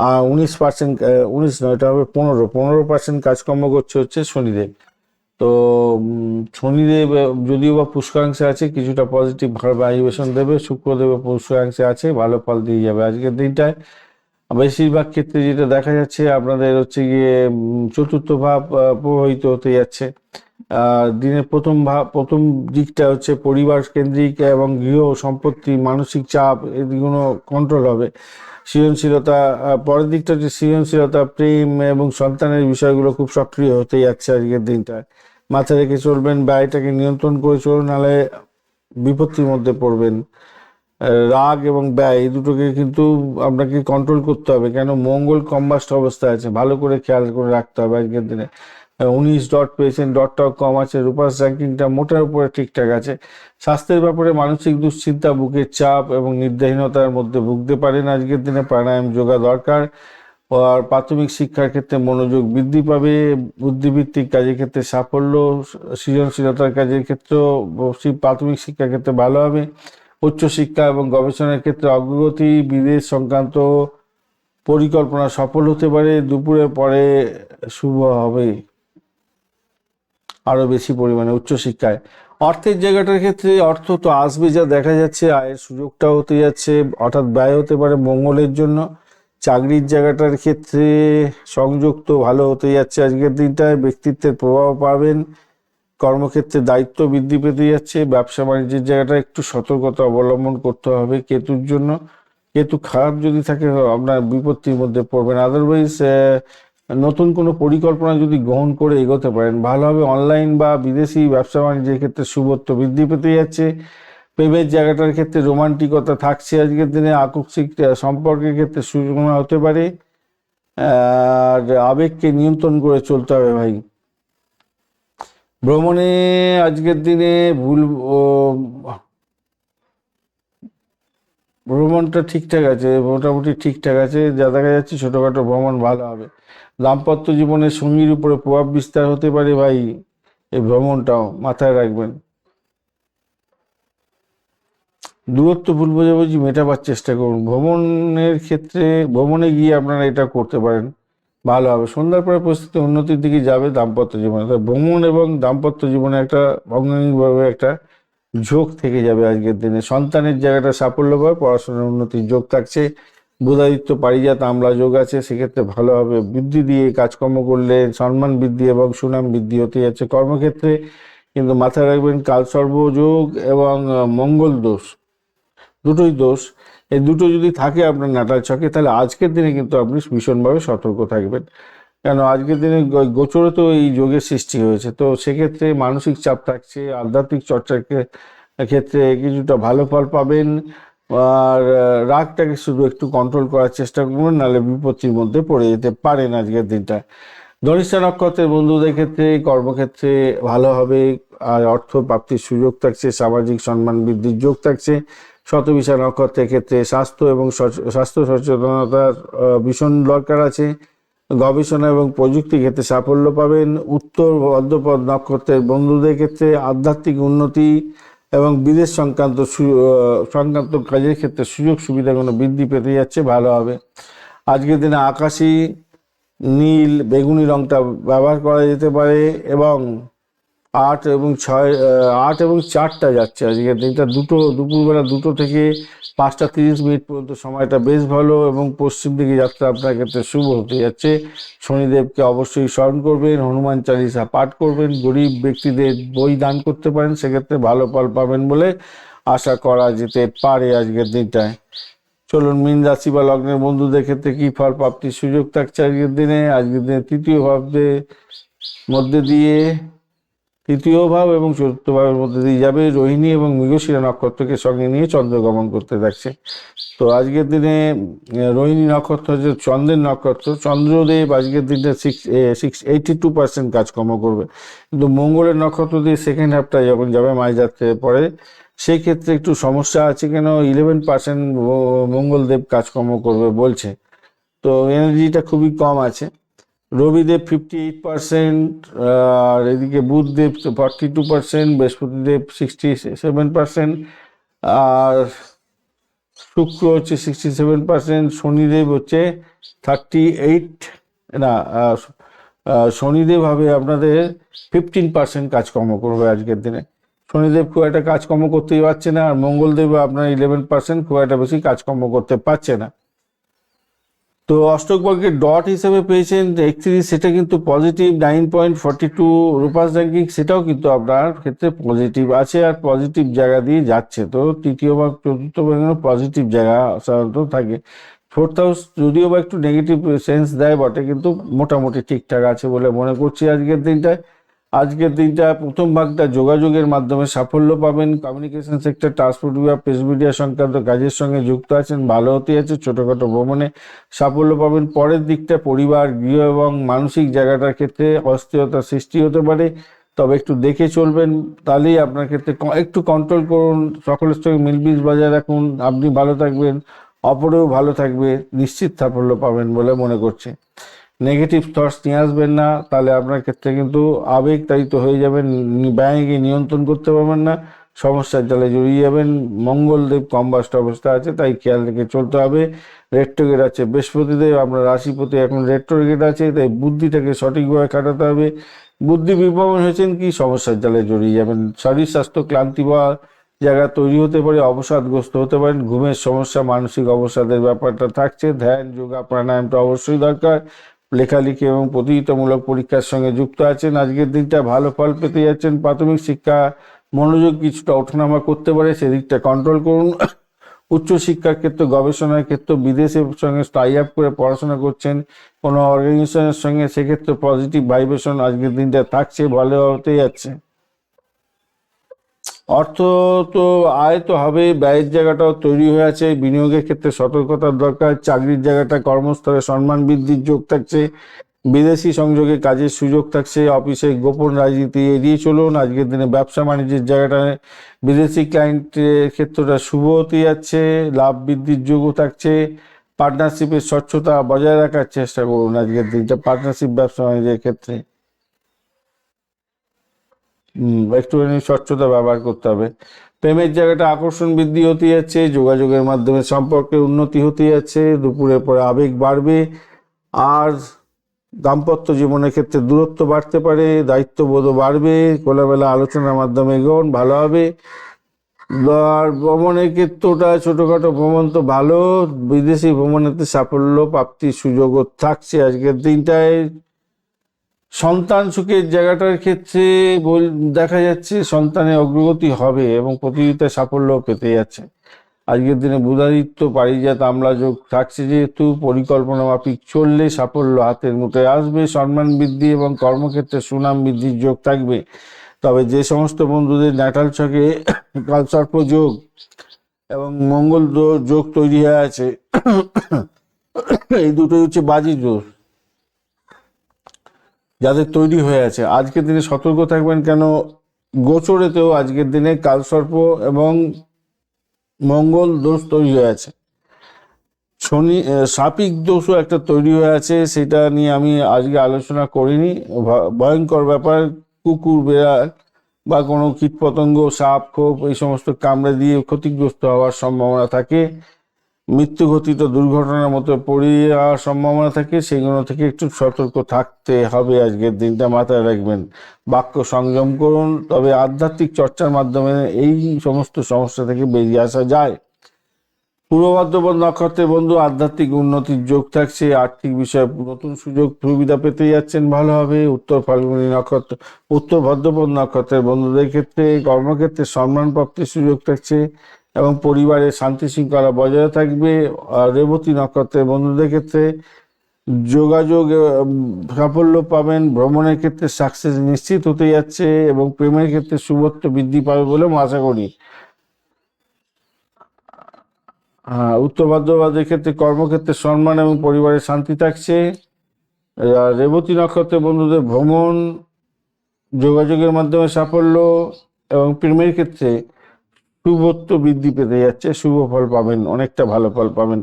আর 19%, 19 নয়, এটা হবে 15% কাজকর্ম করছে হচ্ছে শনিদেব। তো শনিদেব যদিও বা পুষ্করাংশে আছে, কিছুটা পজিটিভ ভাইব্রেশন দেবে। শুক্রদেব পুষ্করাংশে আছে, ভালো ফল দিয়ে যাবে আজকের দিনটায়। বেশিরভাগ ক্ষেত্রে যেটা দেখা যাচ্ছে আপনাদের হচ্ছে গিয়ে চতুর্থ ভাব প্রভাবিত হতে যাচ্ছে। দিনের প্রথম দিকটা হচ্ছে পরিবার কেন্দ্রিক এবং গৃহ সম্পত্তি, মানসিক চাপ, এগুলো কন্ট্রোল হবে। সৃজনশীলতা, পরের দিকটা হচ্ছে সৃজনশীলতা, প্রেম এবং সন্তানের বিষয়গুলো খুব সক্রিয় হতে যাচ্ছে আজকের দিনটায়। মাথায় রেখে চলবেন, ব্যয়টাকে নিয়ন্ত্রণ করে চলুন, নাহলে বিপত্তির মধ্যে পড়বেন। রাগ এবং ব্যয় এই দুটোকে কিন্তু আপনাকে কন্ট্রোল করতে হবে, কেন মঙ্গল কম্বাস্ট অবস্থায় আছে, ভালো করে খেয়াল করে রাখতে হবে আজকের দিনে। 19 ডট পেয়েছেন, ডটটাও কম আছে, রূপাস র্যাঙ্কিংটা মোটার উপরে ঠিকঠাক আছে। স্বাস্থ্যের ব্যাপারে মানসিক দুশ্চিন্তা, বুকের চাপ এবং নির্দাহীনতার মধ্যে ভুগতে পারেন আজকের দিনে, প্রাণায়াম যোগা দরকার। আর প্রাথমিক শিক্ষার ক্ষেত্রে মনোযোগ বৃদ্ধি পাবে, বুদ্ধিভিত্তিক কাজের ক্ষেত্রে সাফল্য, সৃজনশীলতার কাজের ক্ষেত্রেও প্রাথমিক শিক্ষার ক্ষেত্রে ভালো হবে। উচ্চশিক্ষা এবং গবেষণার ক্ষেত্রে অগ্রগতি, বিদেশ সংক্রান্ত পরিকল্পনা সফল হতে পারে। দুপুরের পরে শুভ হবে আরো বেশি পরিমাণে উচ্চশিক্ষায়। অর্থের জায়গাটার ক্ষেত্রে অর্থ তো আসবে, যা দেখা যাচ্ছে আয়ের সুযোগটাও হতে যাচ্ছে, হঠাৎ ব্যয় হতে পারে মঙ্গলের জন্য। চাকরির জায়গাটার ক্ষেত্রে সংযোগ তো ভালো হতে যাচ্ছে আজকের দিনটায়, ব্যক্তিত্বের প্রভাব পাবেন। কর্মক্ষেত্রে দায়িত্ব বৃদ্ধি পেতে যাচ্ছে। ব্যবসা বাণিজ্যের জায়গাটা একটু সতর্কতা অবলম্বন করতে হবে কেতুর জন্য। কেতু খারাপ যদি থাকে আপনার বিপত্তির মধ্যে পড়বেন। আদারওয়াইজ নতুন কোনো পরিকল্পনা যদি গ্রহণ করে এগোতে পারেন ভালো হবে। অনলাইন বা বিদেশি ব্যবসা বাণিজ্যের ক্ষেত্রে শুভত্ব বৃদ্ধি পেতে যাচ্ছে। প্রেমের জায়গাটার ক্ষেত্রে রোমান্টিকতা থাকছে আজকের দিনে। আকস্মিক সম্পর্কের ক্ষেত্রে সূচনা হতে পারে। আর আবেগকে নিয়ন্ত্রণ করে চলতে হবে ভাই। ভ্রমণে আজকের দিনে ভ্রমণটা ঠিকঠাক আছে, মোটামুটি ঠিকঠাক আছে, যা দেখা যাচ্ছে ছোটখাটো ভ্রমণ ভালো হবে। দাম্পত্য জীবনে সঙ্গীর উপরে প্রভাব বিস্তার হতে পারে ভাই, এই ভ্রমণটাও মাথায় রাখবেন। দূরত্ব ভুল বোঝাবুঝি মেটাবার চেষ্টা করুন। ভ্রমণের ক্ষেত্রে ভ্রমণে গিয়ে আপনারা এটা করতে পারেন, ভালো হবে। সন্ধ্যার পরে পরিস্থিতি উন্নতির দিকে যাবে দাম্পত্য জীবনে। ভ্রমণ এবং দাম্পত্য জীবনে একটা অঙ্গাঙ্গিভাবে একটা ঝোঁক থেকে যাবে আজকের দিনে। সন্তানের জায়গাটা সাফল্য পাবে, পড়াশোনার উন্নতির যোগ থাকছে। বুধাদিত্য পারিজাত আমলা যোগ আছে, সেক্ষেত্রে ভালো হবে। বৃদ্ধি দিয়ে কাজকর্ম করলে সম্মান বৃদ্ধি এবং সুনাম বৃদ্ধি হতে যাচ্ছে কর্মক্ষেত্রে। কিন্তু মাথায় রাখবেন কালসর্প যোগ এবং মঙ্গল দোষ, দুটোই দোষ। এই দুটো যদি থাকে আপনার নাটাল ছকে, তাহলে আজকের দিনে কিন্তু আপনি ভীষণভাবে সতর্ক থাকবেন, কেন আজকের দিনে গোচরে তো এই যোগের সৃষ্টি হয়েছে। তো সেক্ষেত্রে মানসিক চাপ থাকছে, আধ্যাত্মিক চর্চার ক্ষেত্রে কিছুটা ভালো ফল পাবেন। আর রাগটাকে শুধু একটু কন্ট্রোল করার চেষ্টা করবেন, নাহলে বিপত্তির মধ্যে পড়ে যেতে পারেন আজকের দিনটা। ধনিষ্ঠা নক্ষত্রের বন্ধুদের ক্ষেত্রে কর্মক্ষেত্রে ভালো হবে, আর অর্থ প্রাপ্তির সুযোগ থাকছে, সামাজিক সম্মান বৃদ্ধির যোগ থাকছে। শতবিশা নক্ষত্রের ক্ষেত্রে স্বাস্থ্য এবং স্বাস্থ্য সচেতনতার ভীষণ দরকার আছে। গবেষণা এবং প্রযুক্তি ক্ষেত্রে সাফল্য পাবেন। উত্তর ভাদ্রপদ নক্ষত্রের বন্ধুদের ক্ষেত্রে আধ্যাত্মিক উন্নতি এবং বিদেশ সংক্রান্ত কাজের ক্ষেত্রে সুযোগ সুবিধাগুলো বৃদ্ধি পেতে যাচ্ছে, ভালো হবে। আজকের দিনে আকাশি নীল বেগুনি রংটা ব্যবহার করা যেতে পারে এবং 8 এবং 4টা যাচ্ছে আজকের দিনটা। দুপুরবেলা 2টো থেকে 5টা 30 মিনিট পর্যন্ত সময়টা বেশ ভালো এবং পশ্চিম দিকে যাত্রা আপনার ক্ষেত্রে শুভ হতে যাচ্ছে। শনিদেবকে অবশ্যই স্মরণ করবেন, হনুমান চালিসা পাঠ করবেন, গরিব ব্যক্তিদের বই দান করতে পারেন, সেক্ষেত্রে ভালো ফল পাবেন বলে আশা করা যেতে পারে আজকের দিনটায়। চলুন মীন রাশি বা লগ্নের বন্ধুদের ক্ষেত্রে কি ফল প্রাপ্তির সুযোগ থাকছে আজকের দিনে। তৃতীয় ভাব এবং চতুর্থ ভাবের মধ্যে দিয়ে যাবে। রোহিণী এবং মৃগশিরা নক্ষত্রকে সঙ্গে নিয়ে চন্দ্র গমন করতে থাকছে। তো আজকের দিনে রোহিণী নক্ষত্র হচ্ছে চন্দ্রের নক্ষত্র। চন্দ্রদেব আজকের দিনটা 82% কাজকর্ম করবে, কিন্তু মঙ্গলের নক্ষত্র দিয়ে সেকেন্ড হাফটা যখন যাবে মাঝ রাত্রের পরে, সেই ক্ষেত্রে একটু সমস্যা আছে। কেন 11% মঙ্গলদেব কাজকর্ম করবে বলছে, তো এনার্জিটা খুবই কম আছে। রবিদেব 58%, আর এদিকে বুধদেব 42%, বৃহস্পতিদেব 67%, আর শুক্র হচ্ছে 67%, শনিদেব হচ্ছে 38, না শনিদেব হবে আপনাদের 15% কাজকর্ম করবে আজকের দিনে। শনিদেব খুব একটা কাজকর্ম করতেই পারছে না, আর মঙ্গলদেব আপনার 11% খুব একটা বেশি কাজকর্ম করতে পারছে না। তো অষ্টক বর্গের ডট হিসেবে পেয়েছেন 31, সেটা কিন্তু পজিটিভ। 9.42 রূপাস র্যাঙ্কিং, সেটাও কিন্তু আপনার ক্ষেত্রে পজিটিভ আছে আর পজিটিভ জায়গা দিয়ে যাচ্ছে। তো তৃতীয় ভাগ চতুর্থ ভাগ পজিটিভ জায়গা সাধারণত থাকে। ফোর্থ হাউস যদিও বা একটু নেগেটিভ সেন্স দেয় বটে, কিন্তু মোটামুটি ঠিকঠাক আছে বলে মনে করছি আজকের দিনটা প্রথম ভাগটা যোগাযোগের মাধ্যমে সাফল্য পাবেন। কমিউনিকেশন সেক্টর, ট্রান্সপোর্ট বিভাগ, প্রেস মিডিয়া সংক্রান্ত কাজের সঙ্গে যুক্ত আছেন, ভালো হতে আছে। ছোটোখাটো ভ্রমণে সাফল্য পাবেন। পরের দিকটা পরিবার, গৃহ এবং মানসিক জায়গাটার ক্ষেত্রে অস্থিরতার সৃষ্টি হতে পারে, তবে একটু দেখে চলবেন, তাহলেই আপনার ক্ষেত্রে একটু কন্ট্রোল করুন। সকলের সঙ্গে মিলমিশ বজায় রাখুন, আপনি ভালো থাকবেন, অপরেও ভালো থাকবে, নিশ্চিত সাফল্য পাবেন বলে মনে করছে। নেগেটিভ থটস নিয়ে আসবেন না, তাহলে আপনার ক্ষেত্রে কিন্তু আবেগতাড়িত হয়ে যাবেন, ব্যয়কে নিয়ন্ত্রণ করতে পারবেন না, সমস্যার জালে জড়িয়ে যাবেন। মঙ্গলদেব কম্বাস্ট অবস্থা আছে, তাই খেয়াল রেখে চলতে হবে। রেট্রোগেট আছে বৃহস্পতিদেব, আপনার রাশিপতি এখন রেট্রোগেট আছে, তাই বুদ্ধিটাকে সঠিকভাবে কাটাতে হবে। বুদ্ধি বিভ্রমণ হয়েছেন কি সমস্যার জালে জড়িয়ে যাবেন। শরীর স্বাস্থ্য ক্লান্তি বা জায়গা তৈরি হতে পারে, অবসাদগ্রস্ত হতে পারেন, ঘুমের সমস্যা, মানসিক অবসাদের ব্যাপারটা থাকছে। ধ্যান, যোগা, প্রাণায়ামটা অবশ্যই দরকার। লেখালেখি এবং প্রতিযোগিতামূলক পরীক্ষার সঙ্গে যুক্ত আছেন, আজকের দিনটা ভালো ফল পেতে যাচ্ছেন। প্রাথমিক শিক্ষা মনোযোগ কিছুটা ওঠানামা করতে পারে, সেদিকটা কন্ট্রোল করুন। উচ্চশিক্ষার ক্ষেত্রে, গবেষণার ক্ষেত্রে, বিদেশের সঙ্গে টাই আপ করে পড়াশোনা করছেন কোনো অর্গানাইজেশনের সঙ্গে, সেক্ষেত্রে পজিটিভ ভাইব্রেশন আজকের দিনটা থাকছে, ভালো হতে যাচ্ছে। অর্থ তো আয় তো হবে, ব্যয়ের জায়গাটাও তৈরি হয়ে আছে। বিনিয়োগের ক্ষেত্রে সতর্কতার দরকার। চাকরির জায়গাটা, কর্মস্থলে সম্মান বৃদ্ধির যোগ থাকছে। বিদেশি সংযোগে কাজের সুযোগ থাকছে। অফিসে গোপন রাজনীতি এড়িয়ে চলুন। আজকের দিনে ব্যবসা বাণিজ্যের জায়গাটা, বিদেশি ক্লায়েন্টের ক্ষেত্রটা শুভ হতে যাচ্ছে, লাভ বৃদ্ধির যোগও থাকছে। পার্টনারশিপের স্বচ্ছতা বজায় রাখার চেষ্টা করুন আজকের দিনটা পার্টনারশিপ ব্যবসা বাণিজ্যের ক্ষেত্রে। একটুখানি স্বচ্ছতা ব্যবহার করতে হবে। প্রেমের জায়গাটা আকর্ষণ বৃদ্ধি হতে যাচ্ছে, যোগাযোগের মাধ্যমে সম্পর্কের উন্নতি হতে যাচ্ছে, দুপুরের পরে আবেগ বাড়বে। আর দাম্পত্য জীবনের ক্ষেত্রে দূরত্ব বাড়তে পারে, দায়িত্ববোধও বাড়বে। খোলামেলা আলোচনার মাধ্যমে এগোন, ভালো হবে। আর ভ্রমণের ক্ষেত্রটা, ছোটোখাটো ভ্রমণ তো ভালো, বিদেশি ভ্রমণেতে সাফল্য প্রাপ্তির সুযোগও থাকছে আজকের দিনটায়। সন্তান সুখের জায়গাটার ক্ষেত্রে দেখা যাচ্ছে সন্তানের অগ্রগতি হবে এবং প্রতিযোগিতায় সাফল্য পেতে যাচ্ছে। আজকের দিনে বুধাদিত্য পারিজাত আমলা যোগ থাকছে, যেহেতু পরিকল্পনা মাফিক চললে সাফল্য হাতের মুঠোয় আসবে। সম্মান বৃদ্ধি এবং কর্মক্ষেত্রে সুনাম বৃদ্ধির যোগ থাকবে। তবে যে সমস্ত বন্ধুদের ন্যাটাল ছকে কালসর্প যোগ এবং মঙ্গল যোগ তৈরি হয়ে আছে, এই দুটোই হচ্ছে বাজি দোষ যাদের তৈরি হয়ে আছে, আজকের দিনে সতর্ক থাকবেন। কেন গোচরেতেও আজকের দিনে কালসর্প এবং মঙ্গল দোষ তৈরি হয়ে আছে। শনি সাপিক দোষও একটা তৈরি হয়ে আছে, সেটা নিয়ে আমি আজকে আলোচনা করিনি। ভয়ঙ্কর ব্যাপার, কুকুর বেড়াল বা কোনো কীটপতঙ্গ, সাপ খোপ এই সমস্ত কামড়ে দিয়ে ক্ষতিগ্রস্ত হওয়ার সম্ভাবনা থাকে, মৃত্যু ঘটিত দুর্ঘটনার মতো পড়ে যাওয়ার সম্ভাবনা থাকে। সেগুলো থেকে একটু সতর্ক থাকতে হবে। আজকের দিনটা মাথায় রাখবেন, বাক্য সংযম করুন, তবে আধ্যাত্মিক চর্চার মাধ্যমে এই সমস্ত সমস্যা থেকে বেরিয়ে আসা যায়। পূর্ব ভাদ্রপদ নক্ষত্রের বন্ধু, আধ্যাত্মিক উন্নতির যোগ থাকছে, আর্থিক বিষয়ে নতুন সুযোগ সুবিধা পেতে যাচ্ছেন ভালোভাবে। উত্তর ফাল্গুনী নক্ষত্র, উত্তর ভাদ্রপদ নক্ষত্রের বন্ধুদের ক্ষেত্রে কর্মক্ষেত্রে সম্মান প্রাপ্তির সুযোগ থাকছে এবং পরিবারে শান্তি শৃঙ্খলা বজায় থাকবে। আর রেবতী নক্ষত্রের বন্ধুদের ক্ষেত্রে যোগাযোগ সাফল্য পাবেন, ভ্রমণের ক্ষেত্রে সাকসেস নিশ্চিত হতে যাচ্ছে এবং প্রেমের ক্ষেত্রে শুভত্ব বৃদ্ধি পাবে বলে আশা করি। উত্তর ভাদ্রপদের ক্ষেত্রে কর্মক্ষেত্রে সম্মান এবং পরিবারের শান্তি থাকছে। রেবতী নক্ষত্রের বন্ধুদের ভ্রমণ, যোগাযোগের মাধ্যমে সাফল্য এবং প্রেমের ক্ষেত্রে শুভত্ব বৃদ্ধি পেতে যাচ্ছে, শুভ ফল পাবেন, অনেকটা ভালো ফল পাবেন।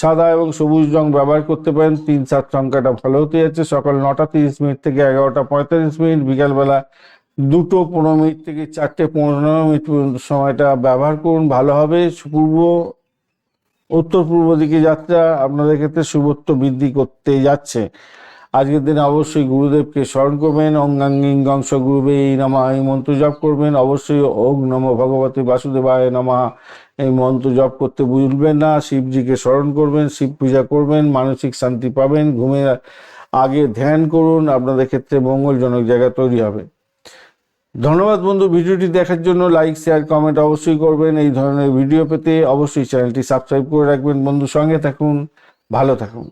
সাদা এবং সবুজ রং ব্যবহার করতে পারেন। 3-7 সংখ্যাটা ভালো হতে যাচ্ছে। সকাল 9:30 থেকে 11:45, বিকালবেলা 2:15 থেকে 4:15 পর্যন্ত সময়টা ব্যবহার করুন, ভালো হবে। উত্তর পূর্ব দিকে যাত্রা আপনাদের ক্ষেত্রে শুভত্ব বৃদ্ধি করতে যাচ্ছে। আজকের দিনে অবশ্যই গুরুদেবকে স্মরণ করবেন, অঙ্গাঙ্গিংশ গুরুবে এই নমঃ এই মন্ত্র জপ করবেন। অবশ্যই ওং নমঃ ভগবতে বাসুদেবায় নমঃ এই মন্ত্র জপ করতে ভুলবেন না। শিবজিকে স্মরণ করবেন, শিব পূজা করবেন, মানসিক শান্তি পাবেন। ঘুমের আগে ধ্যান করুন, আপনাদের ক্ষেত্রে মঙ্গলজনক জায়গা তৈরি হবে। ধন্যবাদ বন্ধু, ভিডিওটি দেখার জন্য। লাইক শেয়ার কমেন্ট অবশ্যই করবেন। এই ধরনের ভিডিও পেতে অবশ্যই চ্যানেলটি সাবস্ক্রাইব করে রাখবেন। বন্ধু, সঙ্গে থাকুন, ভালো থাকুন।